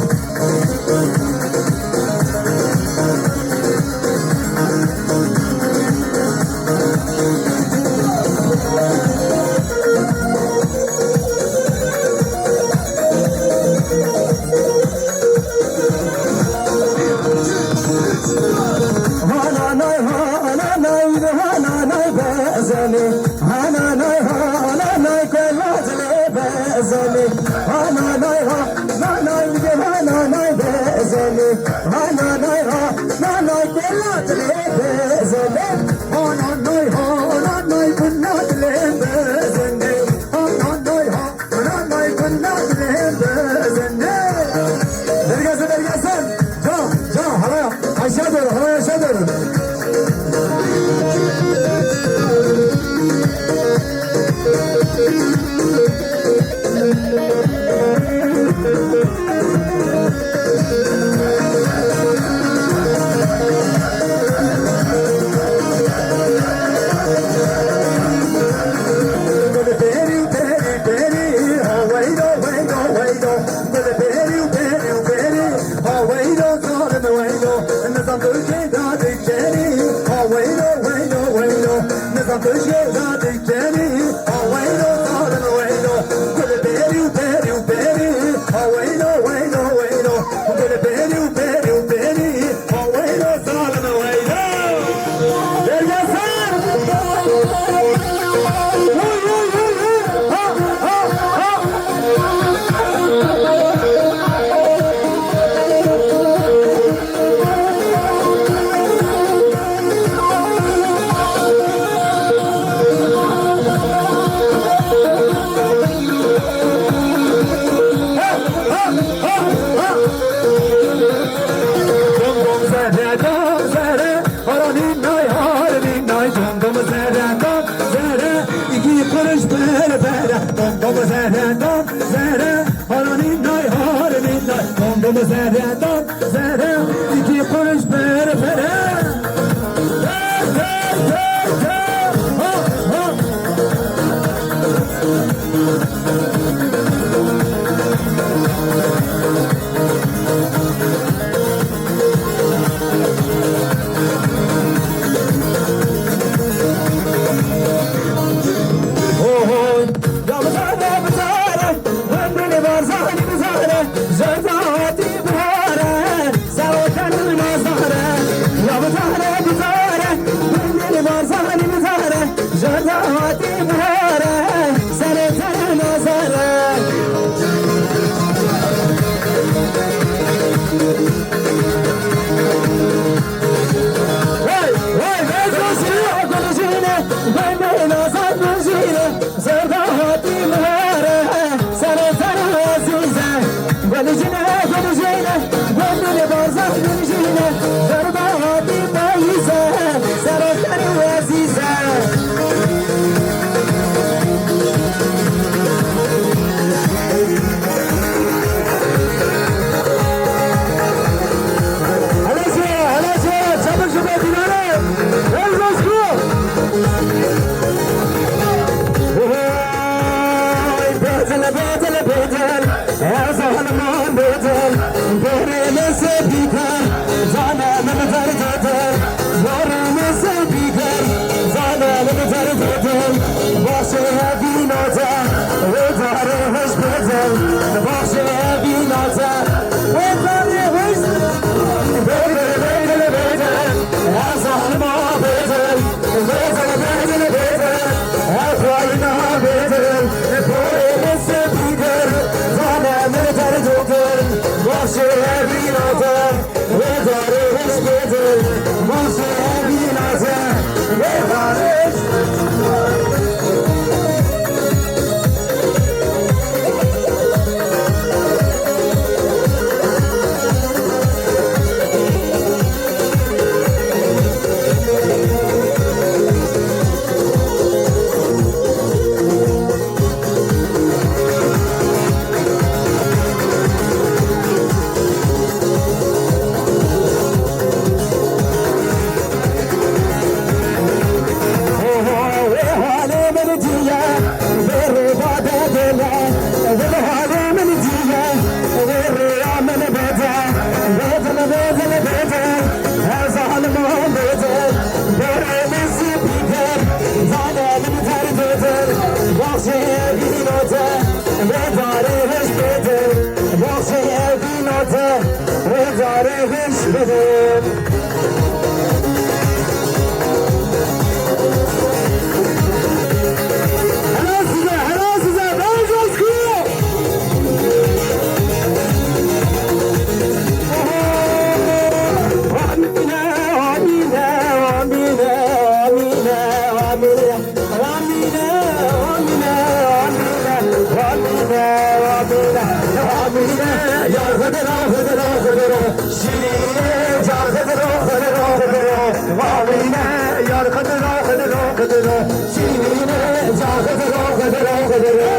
Şirine car kıdırı kıdırı kıdırı Vavine yar kıdırı kıdırı kıdırı Şirine car kıdırı kıdırı kıdırı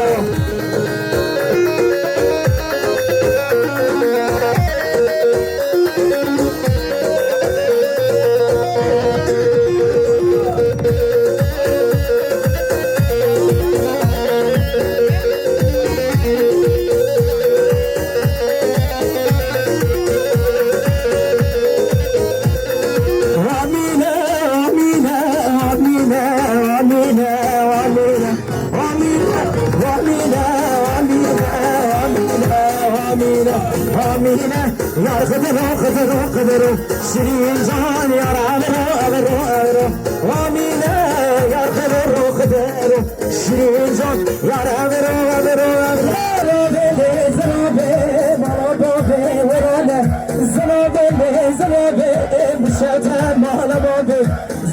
Yar kıdırı kıdırı kıdırı Şirin can yar avru avru avru Amine yar kıdırı kıdırı Şirin can yar avru avru avru Zanabe zanabe malabe verane Zanabe zanabe müşete malabe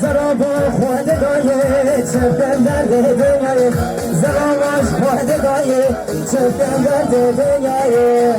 Zaraba хуаде daye çöpten derde dünyayı Zaraba хуаде daye çöpten derde dünyayı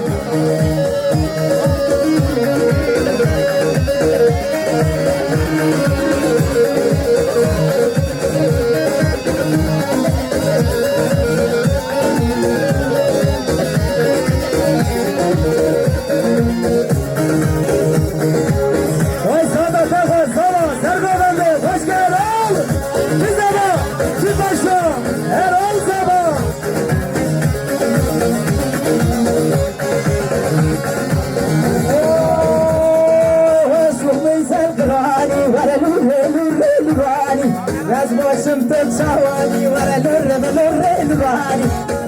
Başım tetsavani vare lurre me lurre lurani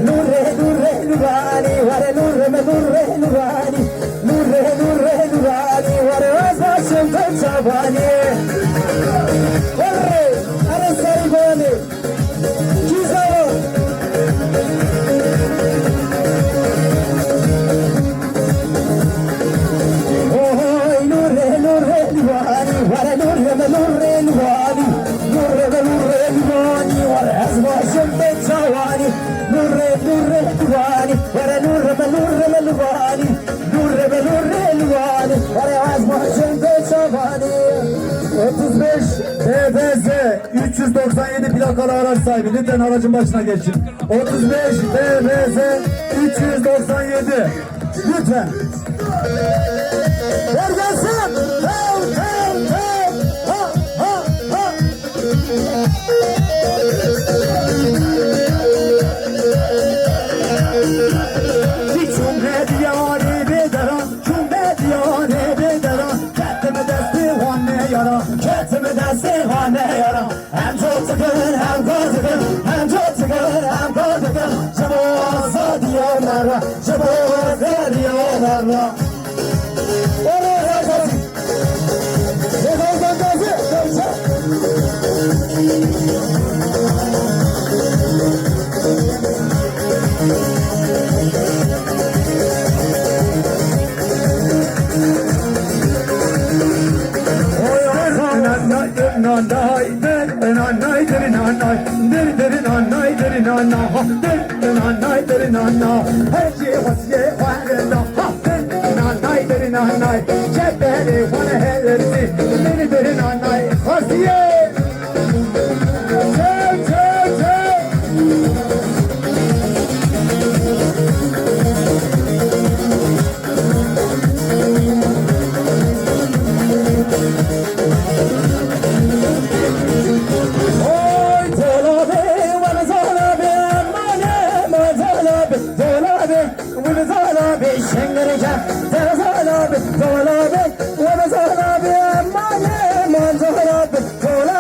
Lurre lurre lurani vare lurre me lurre lurani Lurre lurre lurani vare başım tetsavani Vare ara saribani Kizava Oh lurre lurre lurani vare lurre me lurre lurani Lurre me lurre lurani vare başım tetsavani Lurre lurre lurani vare lurre me lurani Lurre me lurani vare başım tetsavani 35 TBZ 397 plakalı araç sahibi lütfen aracın başına geçin. 35 TBZ 397 lütfen. Ver gelsin. Tev tev tev. Ha ha ha. Cumhuriyet diyarı bederan, Cumhuriyet diyarı bederan. Ketime desti vanne yara, ketime desti vanne yara. Hem çok tıkır hem kazıkır, hem çok tıkır hem kazıkır. Şaboza diyorlar, şaboza diyorlar. Oraya gelsin. Yoldan gazı, gazı. Zola be,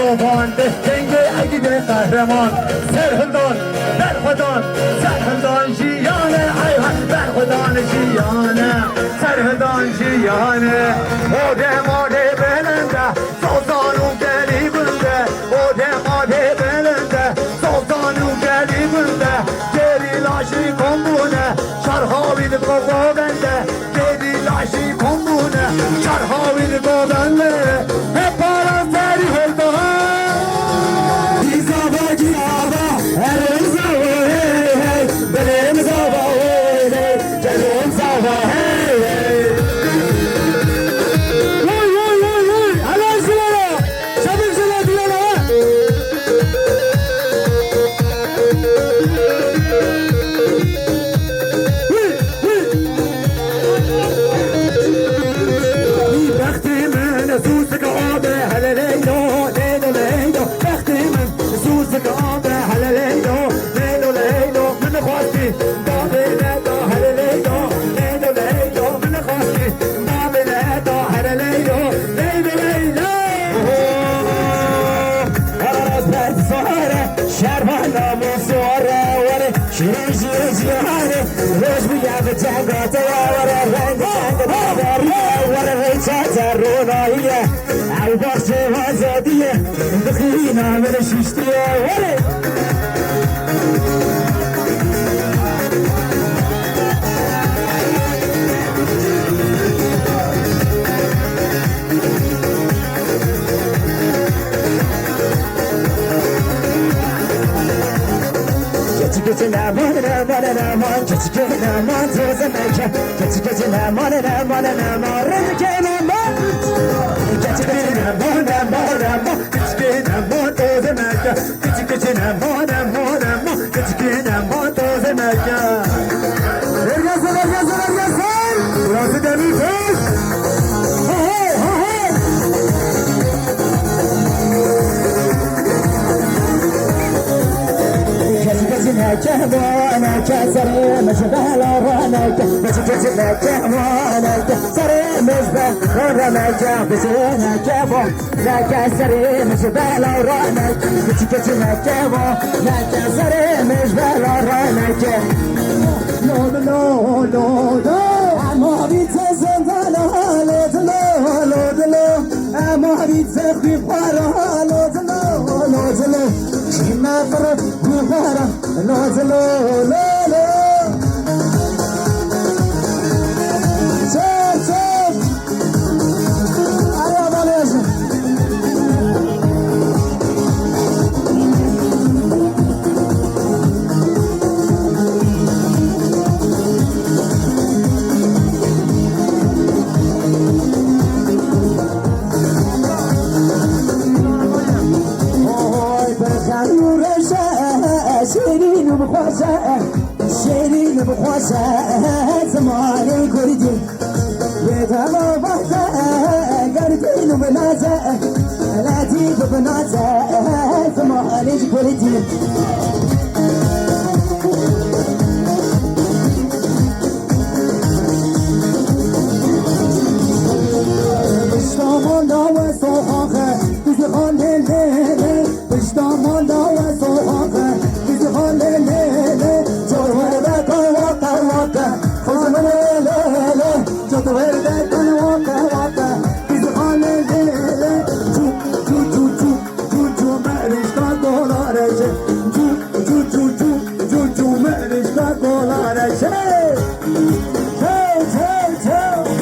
tufan denge agide kahraman Serhundan berhudan Serhundan jiyane hayhan berhudan jiyane Serhundan jiyane Ode belende Sozanu gelibinde Ode belende Sozanu gelibinde Geri laşı kombune Şarhavil kova bende Geri laşı kombune Şarhavil kova bende Hep para ferih oldu Dizaba giraba Erim zava hey hey Benim zava hey hey Celim zava hey hey Vay vay vay vay Helal zılara Çabuk zıla dilala سوسك عابة هلا ليلو ليلو ليلو بختي من سوسك عابة هلا ليلو ليلو ليلو من خواتي بابي ليلو هلا ليلو ليلو ليلو من خواتي بابي ليلو هلا ليلو ليلو ليلو راس بيت صهرة شربنا من صورة ورا شيري شيري شيري روش بيا بتعقد ورا رنگ ورا رونا هي عالبخش وزادية دخينا من الششتية ولي Keçikecine manına manına man Keçikecine man tozemeke Keçikecine manına manına man Rezikene man Keçikecine manına manına man Keçikecine man tozemeke Keçikecine manına manına man Keçikecine man tozemeke Ergesin ergesin ergesin Burası Demirtaş Hey hey hey Keçikecine kehvana keseri meşbel oranayke Keçikecine kehvana keseri meşbel oranayke Keçikecine kehvana keseri meşbel oranayke Keçikecine kehvana keseri meşbel oranayke No no no no no Ama bize zendana lodlo lodlo Ama bize khifara lodlo lodlo Şina fark khifara lodlo lodlo Çek çek Araba lazım شيرين بخوشة شيرين بخوشة زماني كردي يتابع بحثة قردين بنازة لا تيب بنازة زماني كردي بشتامان داوة صحاقة تزخان الليلة بشتامان داوة صحاقة تزخان الليلة جوهر بكا وكا وكا خزم الليلة جوهر بكا وكا وكا تزخان الليلة جو جو جو جو جو جو مالشتا دولارش جو جو جو جو جو جو مالشتا دولارش Hey hey hey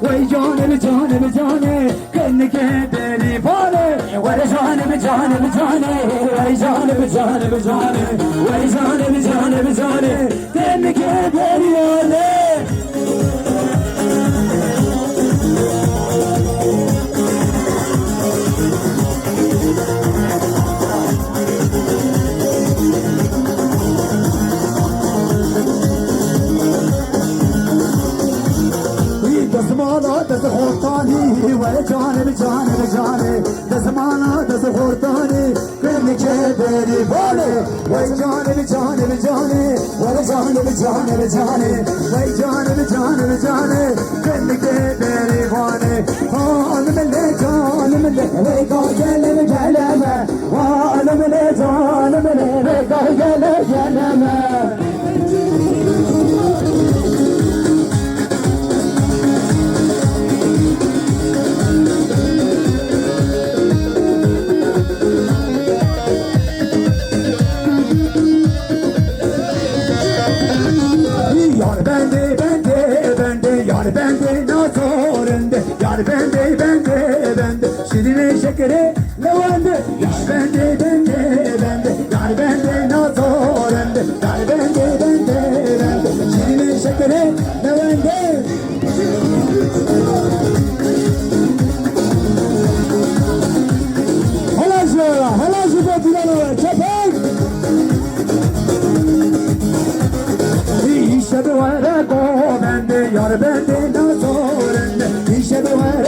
وای جانم جانم جانه کنه که دلی پاره وای جانم جانم جانه وای جانم جانم جانه وای جانم جانم جانه کنه که دلی پاره دزمانا دز خورتانی کنی که بری باله وای جانم جانم جانه وای جانم جانم جانه وای جانم جانم جانه کنی که بری باله حالم لی جانم لی ریگا گلم گلمه حالم لی جانم لی ریگا گلم گلمه bende şirin şekeri levende yar bende yar bende nazarende yar bende şirin şekeri levende Helal Dilan'a köpek İşe duvara bende yar bende nazarende İşe duvara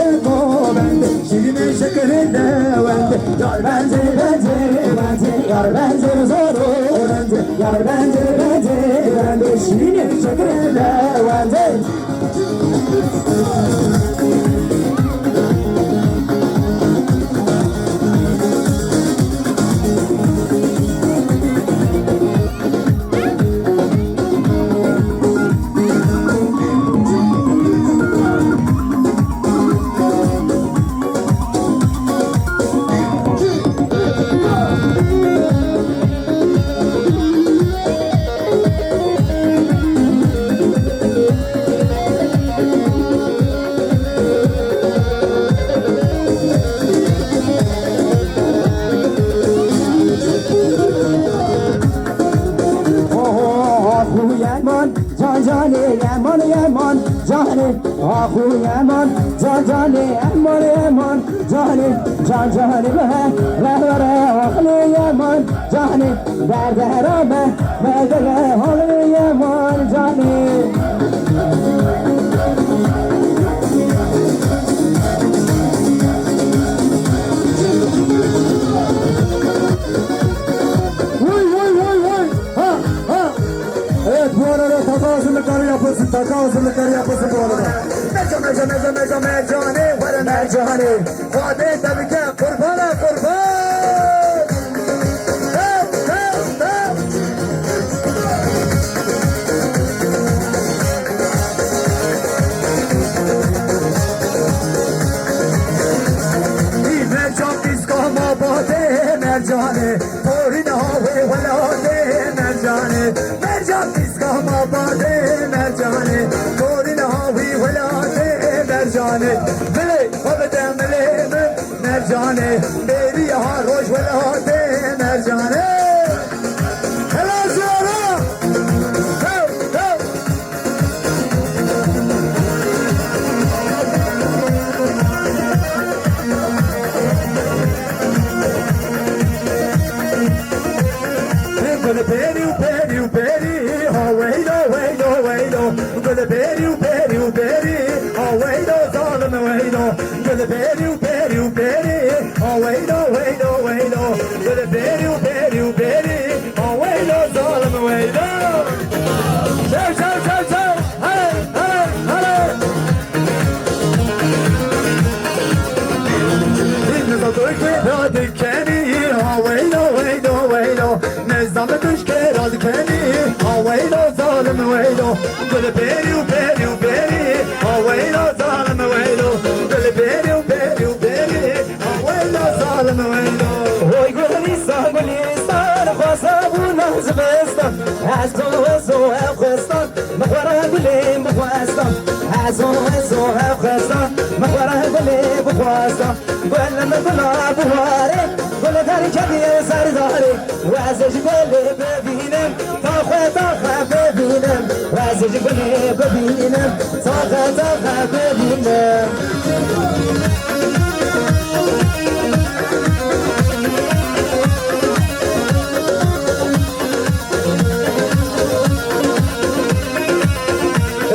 bende şirin şekeri levende yar bende yar bende zorunde yar bende şirin şekeri levende yaman cani ahu yaman cani yaman cani cani re ahli yaman cani derderabe bedele ahli yaman cani Bu arada taka hazırlıkları yapılsın, taka hazırlıkları yapılsın bu arada. Mercane, vere mercane. Vade tabi ki kurbana kurban. Mercan iskama bade mercane. Porin have velade mercane. Mercan iskama bade mercane. Porin have velade mercane. Mele babede mele mercane. Meri yaha roş velade mercane. Helal sana. Peri, oh wait, gonna peri, oh wait, zalim wait, gonna peri, oh wait, gonna peri, oh wait, zalim wait. Chow, hey. İnne doyke dikeni, oh wait, Nezdam düşke razkeni, oh wait, zalim wait, gonna peri, oh wait, zalim wait, gonna peri, oh wait, zalim wait. Oy Gülistan, khasabuna zbestan, azo khastan, makhara gulim khastan, azo khastan, makhara gulim khastan, wala mabla buhare, wala darkadi sardare, wazaj bele bebinem, takha bebinem, wazaj bele bebinem, takha bebinem.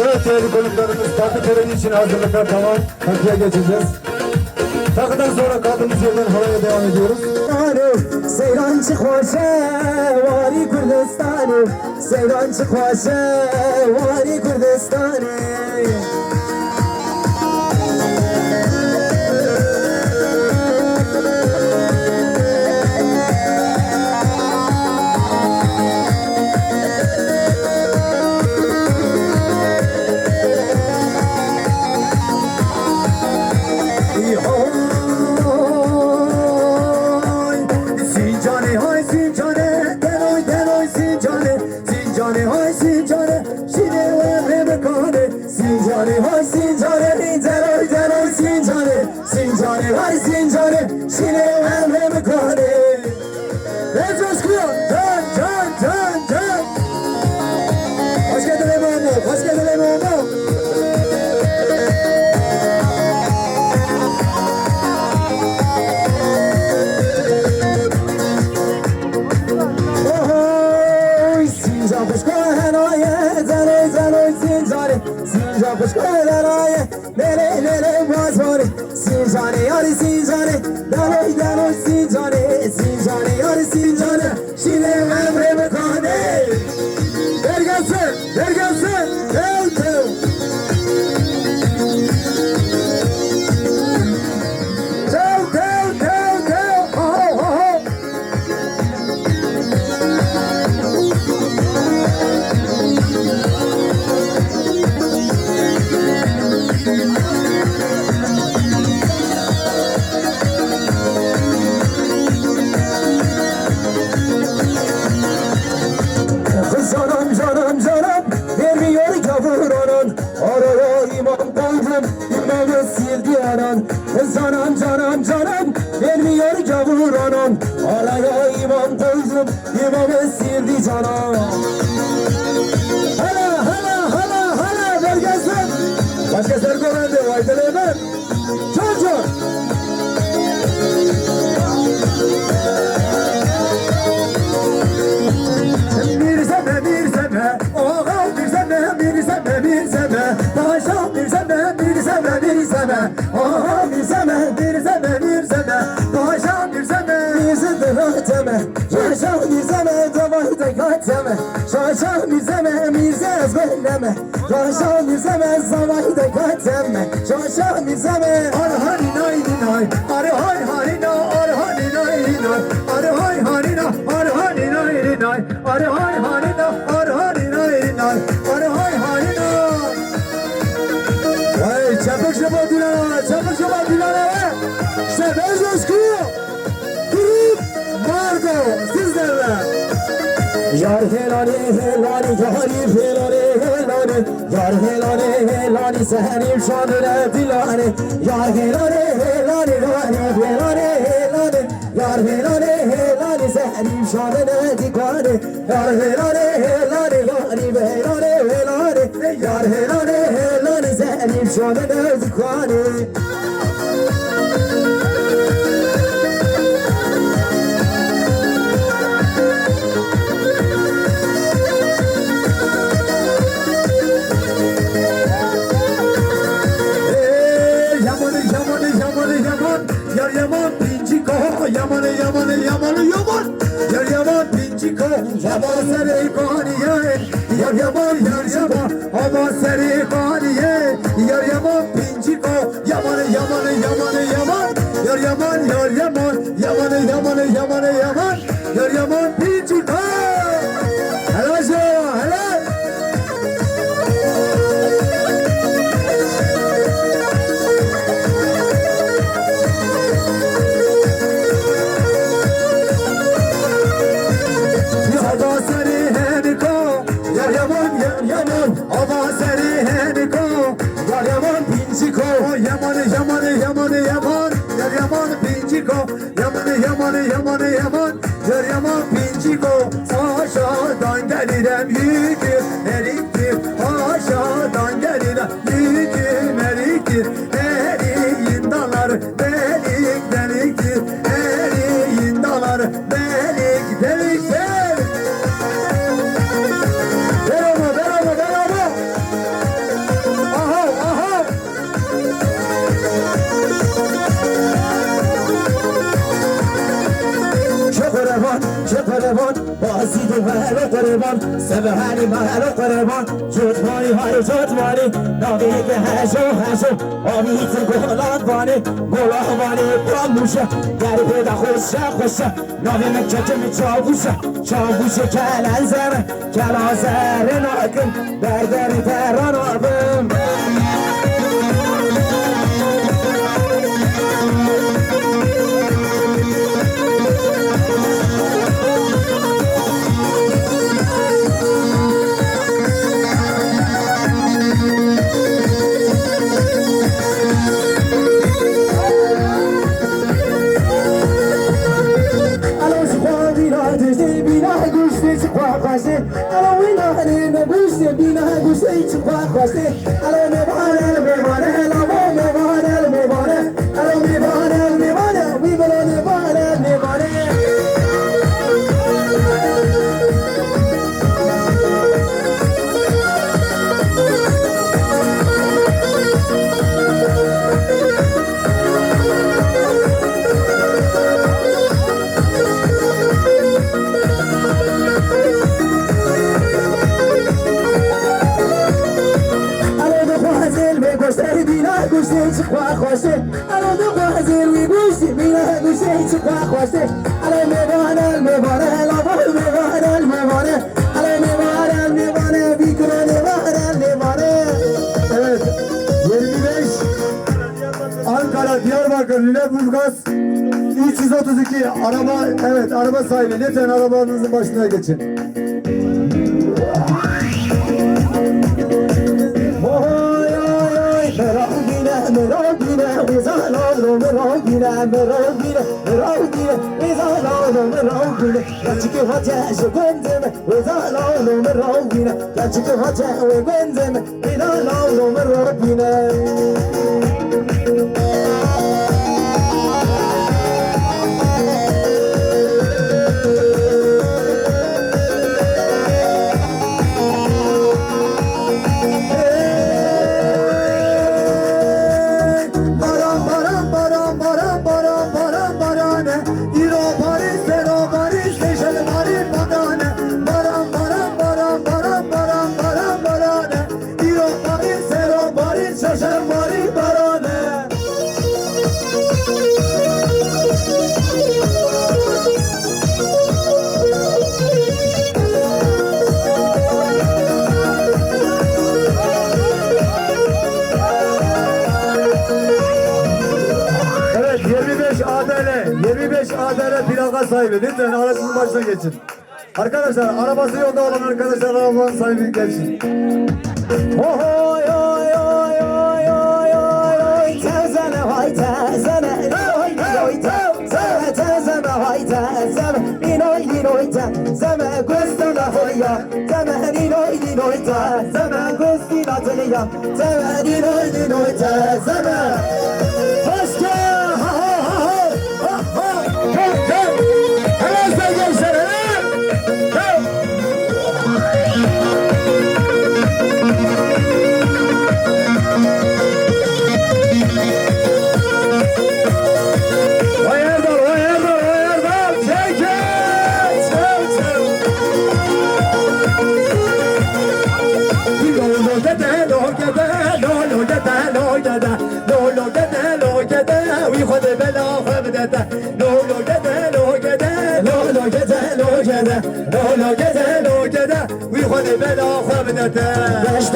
Evet değerli konuklarımız, parti töreni için hazırlıklar tamam. Takıya geçeceğiz. Takıdan sonra kaldığımız yerden halaya devam ediyoruz. Seyran çıkhoşe vari Kürdistan'ı Seyran çıkhoşe vari Kürdistan'ı Sinjane yari sinjane Daloy daloy sinjane Sinjane yari sinjane Şile emre mekane Ver gelsin ver gelsin Tev tev Tev tev tev tev Ho ho ho Canım canım canım vermiyor gavur anan Araya imam koydum imamı sildi canım Hala hala hala hala ver gelsin Başka serkolandı vaydalı ben Çok çok Bir seme Oha bir seme Paşa bir seme Oha bir seme Paşa bir seme Bizi dırateme Yaşa bir seme Davayı da kateme Şaşa bir seme Mirze ezbelleme Yaşa bir seme Zavayı da kateme Şaşa bir seme Arhani nay nay Arhay harina Arhani nay nay Arhay harina Arhani nay nay Arhay harina Arhani nay nay Arhay harina Vay çabuk çabuk dilana Çabuk çabuk dilana İşte ben coşku Grup Margo sizlerle Yar helali helali yari helali helali Yar helali helali seherim şanına dilane Yar helali helali yari helali helali Yar helali helali seherim şanına dikane Yar helali helali yari helali helali Yar helali helali seherim şanına dikane Yar yaman pinci ko yaman yaman yaman yaman Yar yaman pinci ko yaman seri kaniye Yar yaman ama seri kaniye Yar yaman pinci ko yaman yaman yaman yaman Yar yaman yaman yaman Yar yaman pinci ko Helal helal Ama seni heniko Yar yaman pinciko Yaman yaman yaman yaman Yar yaman pinciko Yaman yaman yaman yaman Yar yaman pinciko Aşağıdan gelirem yüküm eriktir Aşağıdan gelirem yüküm eriktir Eriğin daları delik deliktir Eriğin daları delik deliktir چه قربان بازی دو هر قربان سبحانی مهر قربان جوتمانی های جوتمانی نامی که هشو هشو آمیت گلات بانی گلاه بانی براموشه گری پیدا خوشه خوشه نامی مکه می چاووشه چاووشه کلن زره کلان زره ناکن بردر تران آبم Ankara, Diyarbakır, Lüleburgaz 332 araba, evet araba sahibi lütfen arabanızın başına geçin. Plaka sahibi lütfen aracınızın başına geçin. Arkadaşlar arabası yolda olan arkadaşlar arabanın sahibi geçsin. Oy oy oy oy oy oy tezene hay tezene oy oy tezene tezene hay tezene inoy inoy tezene gustuna hoya tezene inoy inoy tezene gustuna hoya tezene inoy inoy tezene Başka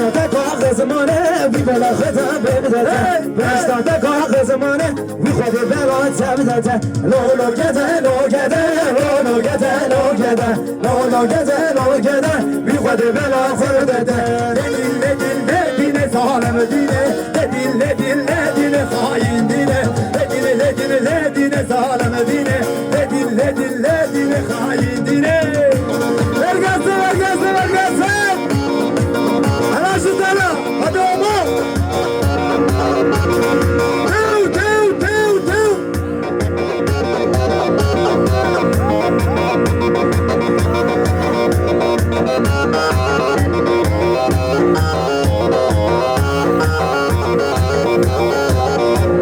Başta kalk zamanı bir bela khata bebdete Başta kalk zamanı bir khode bela tabdete Lo gede lo gede lo gede lo gede lo gede lo gede bir khode bela khudete Dine zalim dine dine hain dine zalim dine hain dine Ver gazı Şu tane, hadi oğlum.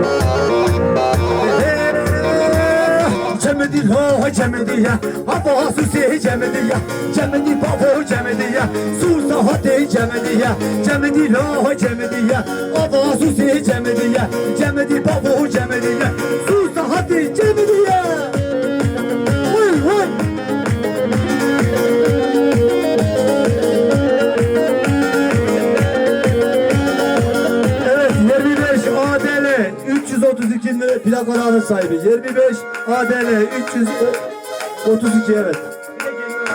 Teu Cemedi la cemedi ya Hava susi cemedi ya Cemedi babo cemedi ya Susa hati cemedi ya Cemedi la cemedi ya Hava susi cemedi ya Cemedi babo cemedi ya Susa hati cemedi ya Vay vay Evet 25 ADL 332 plakaların sahibi 25 ADL 332 evet.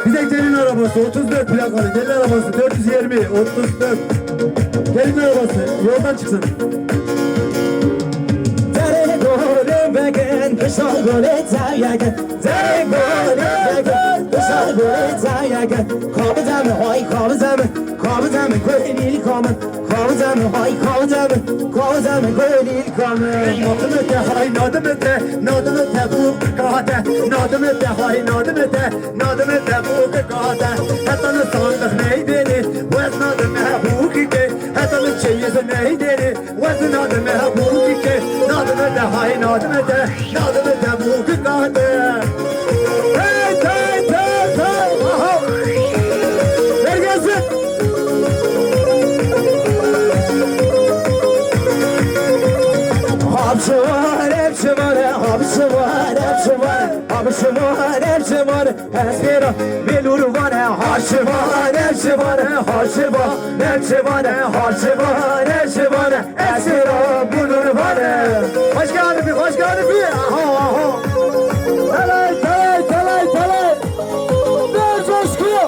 Bir de gelin arabası 34 plakalı gelin arabası 420 34 gelin arabası yoldan çıksın. Nadım öte hay nadım öte nadım öte bu kıkate nadım öte hay nadım öte nadım öte bu kıkate hatanı sandık neydeni vez nadım bu kike hatanı çeyizi neydeni vez nadım bu kike nadım öte hay nadım öte nadım öte bu kıkate hey hey hey hey aha ver gelsin. Hapsi var, hepsi var, hapsi var, hepsi var, hapsi var, hepsi var, esmira bilur var, hapsi var, hepsi var, hapsi var, hepsi var, hapsi var, hepsi var, esmira bilur var. Hoş geldin, hoş geldin. Aha, aha. Telay, telay, telay, telay. Ver coşkuyu.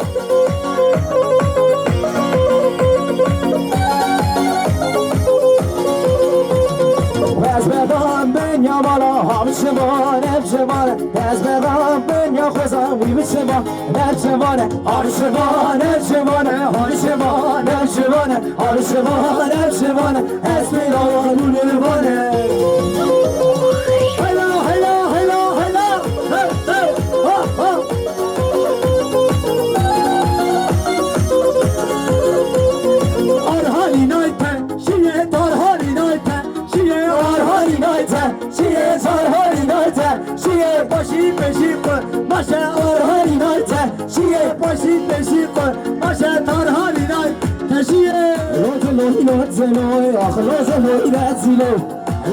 Ezberdan ben yamala hamsi var, hepsi var. Ezberdan ben yakuzam, hepsi var, hepsi var. Hamsi var, hepsi var, hamsi var, hepsi var, hamsi var, hepsi var. Ezberdan ünlü var. Hayla, hayla, hayla, hayla. Hey, hey, ha, ha. Arhani nayten, şiye tarhani nayten. Şiye arhani nayten, şiye tarhani nayten. Şiye başı peşi koy, maşe arhani nayten. Şiye başı peşi koy, maşe tarhani nayten. Şiye lozeloy lozeloy, ah lozeloy lozeloy.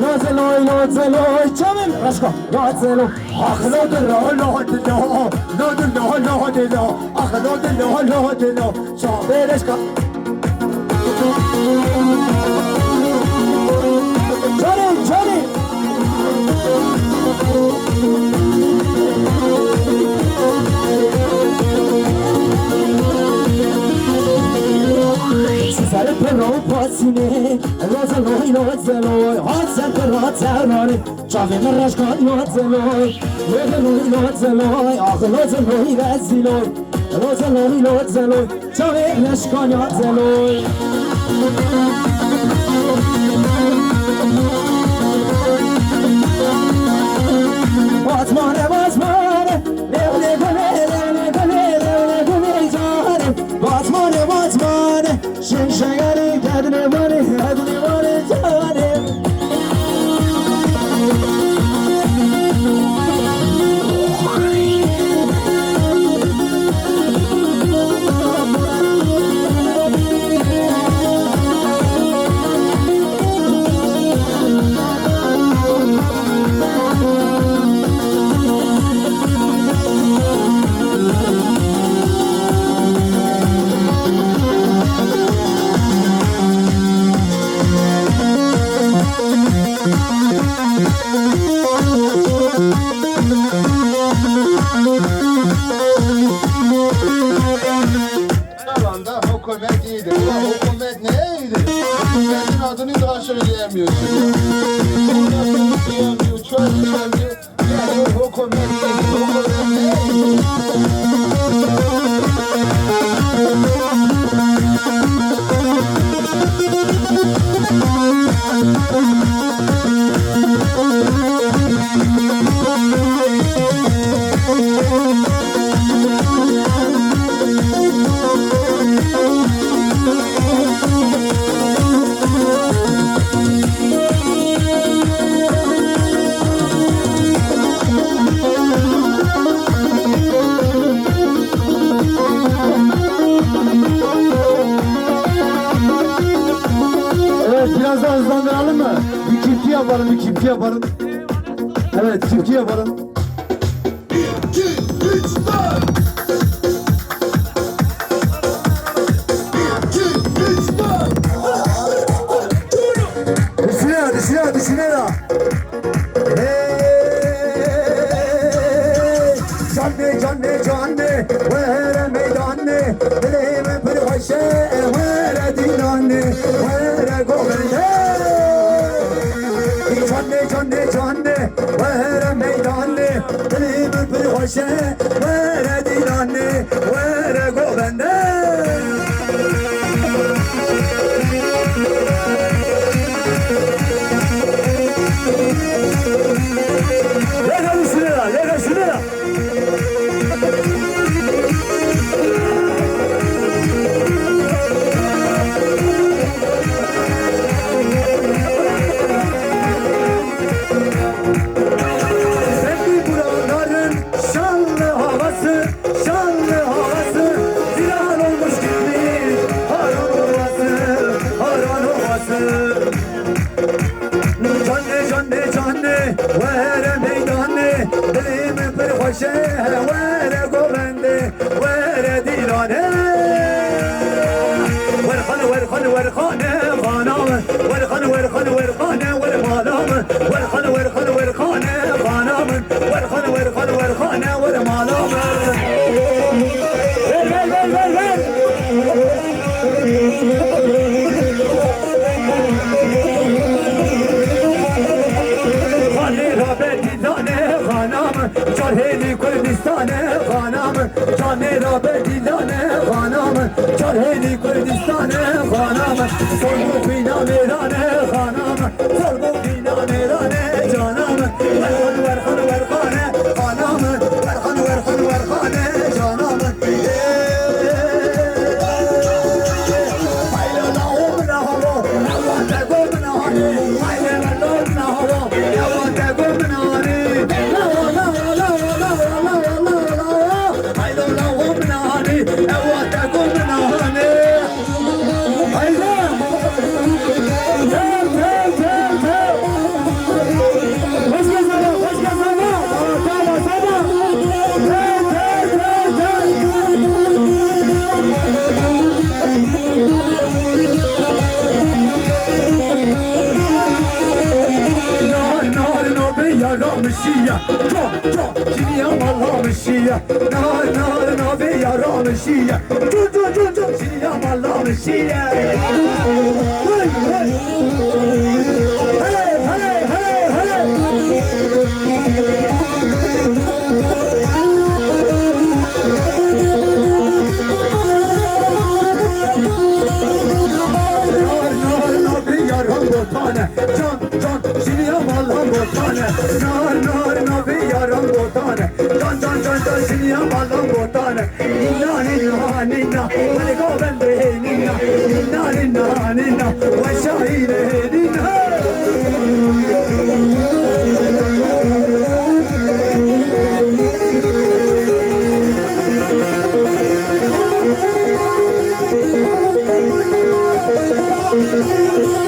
Lozeloy lozeloy, çamim raşka lozeloy. Ah lozeloy lozeloy, lozeloy lozeloy. Ah lozeloy lozeloy, çamim raşka. Johnny, Johnny. Sizler pero pasine, lozeloy lozeloy, hatsen pero hatsenari, çavim raşka lozeloy, lozeloy lozeloy, ah lozeloy reziloy, lozeloy lozeloy, çavim raşka lozeloy. Batmane batmane levle gole levle gole levle gole canım Batmane batmane şenşegari kadne vare kadne vare canım Zamanda hükümet iyiydi. Ulan hükümet neydi? Hükümetin adını daha söyleyemiyorsun. Sonrasını diyemiyor, çözemiyor. Yani hükümet iyiydi. Hükümet neydi? yapalım. Evet, türkü yapalım. 2, 3, 4. 1, 2, 3, 4. Düşüne. Canne, vere meydanne, dilime bir hoşe, vere dinanne, vere govende. Canne, vere meydanne, dilime bir hoşe, vere dinanne, vere govende. Lega şuraya. Sevdi buraların şanlı havası, ziran olmuş gitmiş haran ovası. Canne, vere meydanne, dilime bir hoşe, vere govende, vere dilane. Verkhane, ghanam, verkhane, vermanam, verkhane, ghanam, verkhane, vermanam. Ver. Çarheli Kürdistan'e ghanam, Cane Rabedilane ghanam, Çarheli Kürdistan'e ghanam, Solbu bina merane ghanam, Solbu bina merane canam, Verkhane ghanam, Verkhane canam. Hayla la omna havo, avante gomna hani, hayla la omna havo, avante gomna hani. Şiya malamışıya, na be yaramışıya, şiya malamışıya. Can, şiya malamışıya, na be yaram botane, can, şiya malamışıya. Nina, vale govende Nina, ve şahine Nina.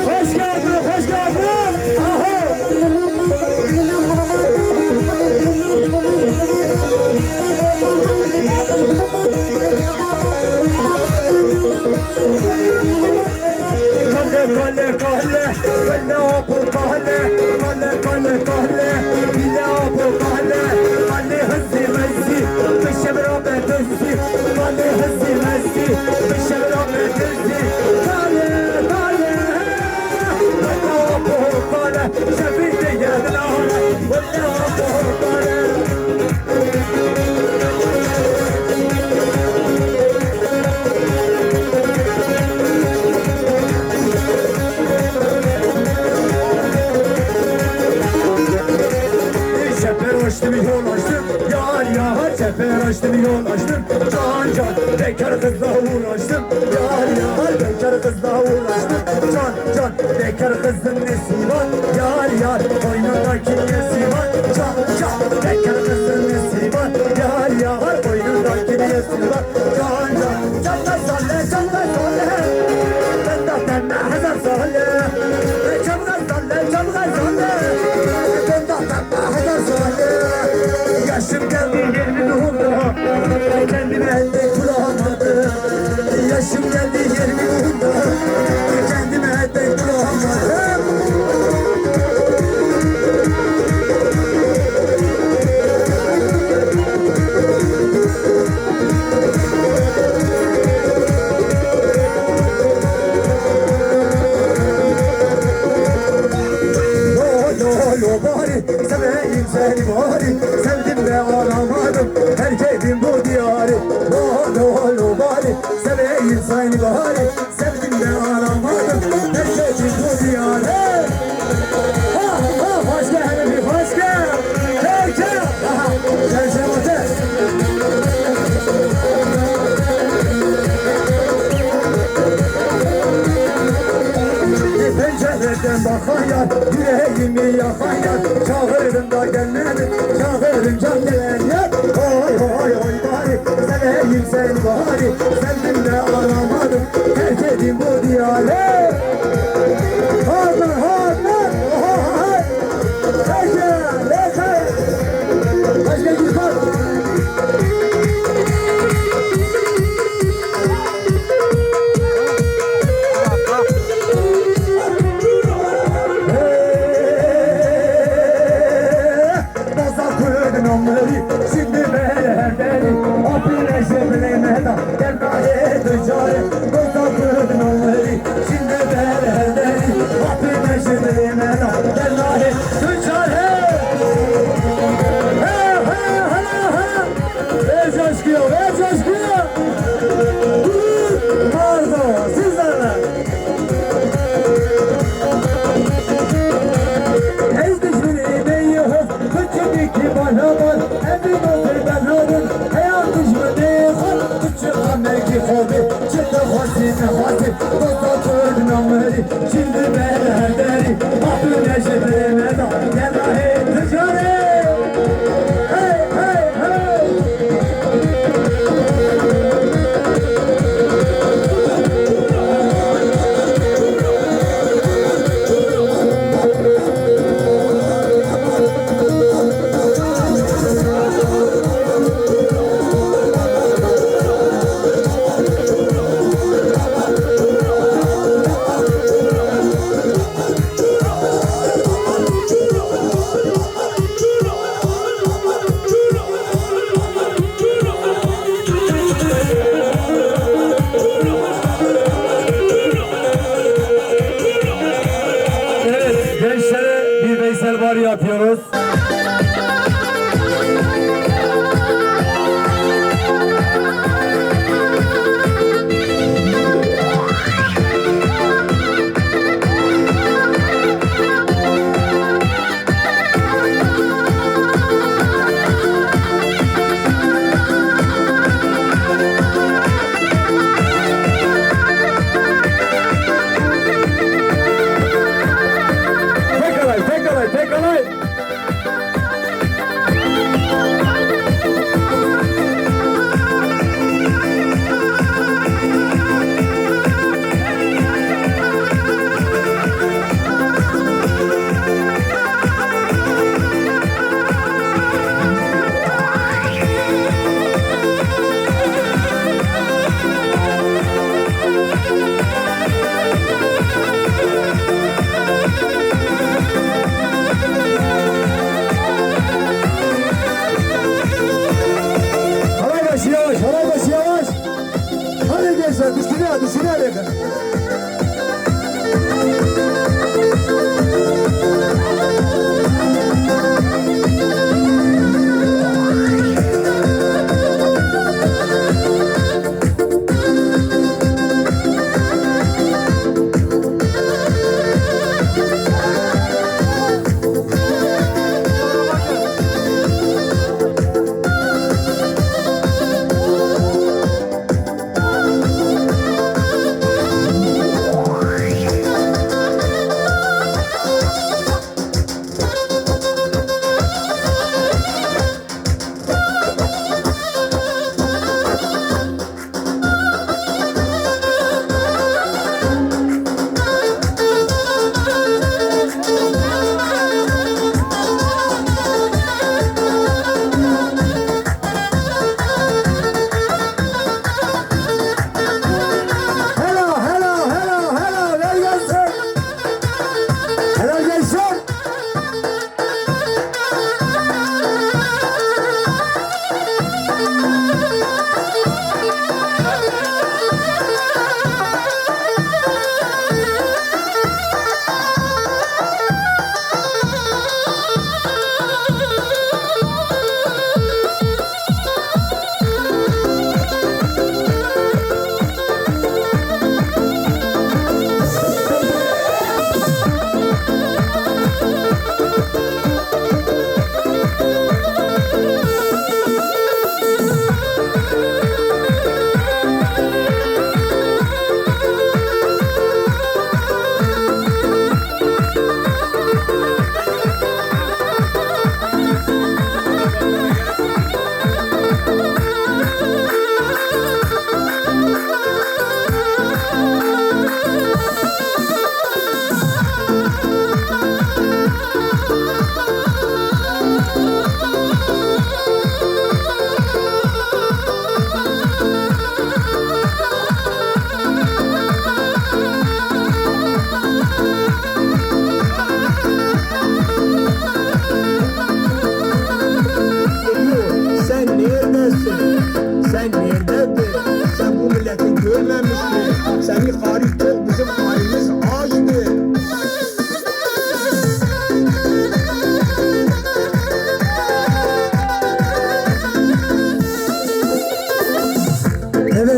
Hoş geldin. Açtım yol açtım, can, bekar kızla uğraştım. Yar, bekar kızla uğraştım. Can, bekar kızın nesi var? Yar, boynundaki nesi var? Can, bekar kızın nesi var? Yar, boynundaki nesi var? Can da salle. Ben de hazır salle. Can da salle. kaynar Çağırırım da gelmedi Çağırırım can gelen yer Oy oy oy bari Seveyim seni bari Sevdim de alamadım Terk edeyim bu diyarı Harman harman Oy Terk lekay Başka gitmez Şimdi beğendeni Abine şeklime da Gel gayet ticari Bozakırdın onları Şimdi beğendeni Abine şeklime da Gel gayet ticari He he he he Ver coşkuyor ver coşkuyor Pardon sizlerle Ez düşmeni beyhuz Küçük iki bana var Emin olur ben olun Hayat düşmeni khol Küçük ameki khobi Çıktı khosine khosib Bozakırdın onları Şimdi beğendeni Abine şeklime da Gel gayet ticari Hey hey hey Evet, gençlere bir Veysel var yapıyoruz. Tek alay. Halay başı yavaş. Hadi gençler dışına yakın.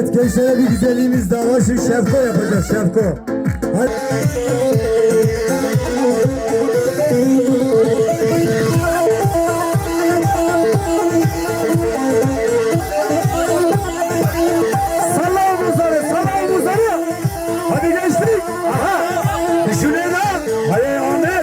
Evet gençlere bir güzelliğimiz daha var. Şimdi şefko yapacağız şefko. Hadi. Salla omuzları, salla omuzları. Hadi gençlik. Aha. Düşünün lan. Hadi Ahmet.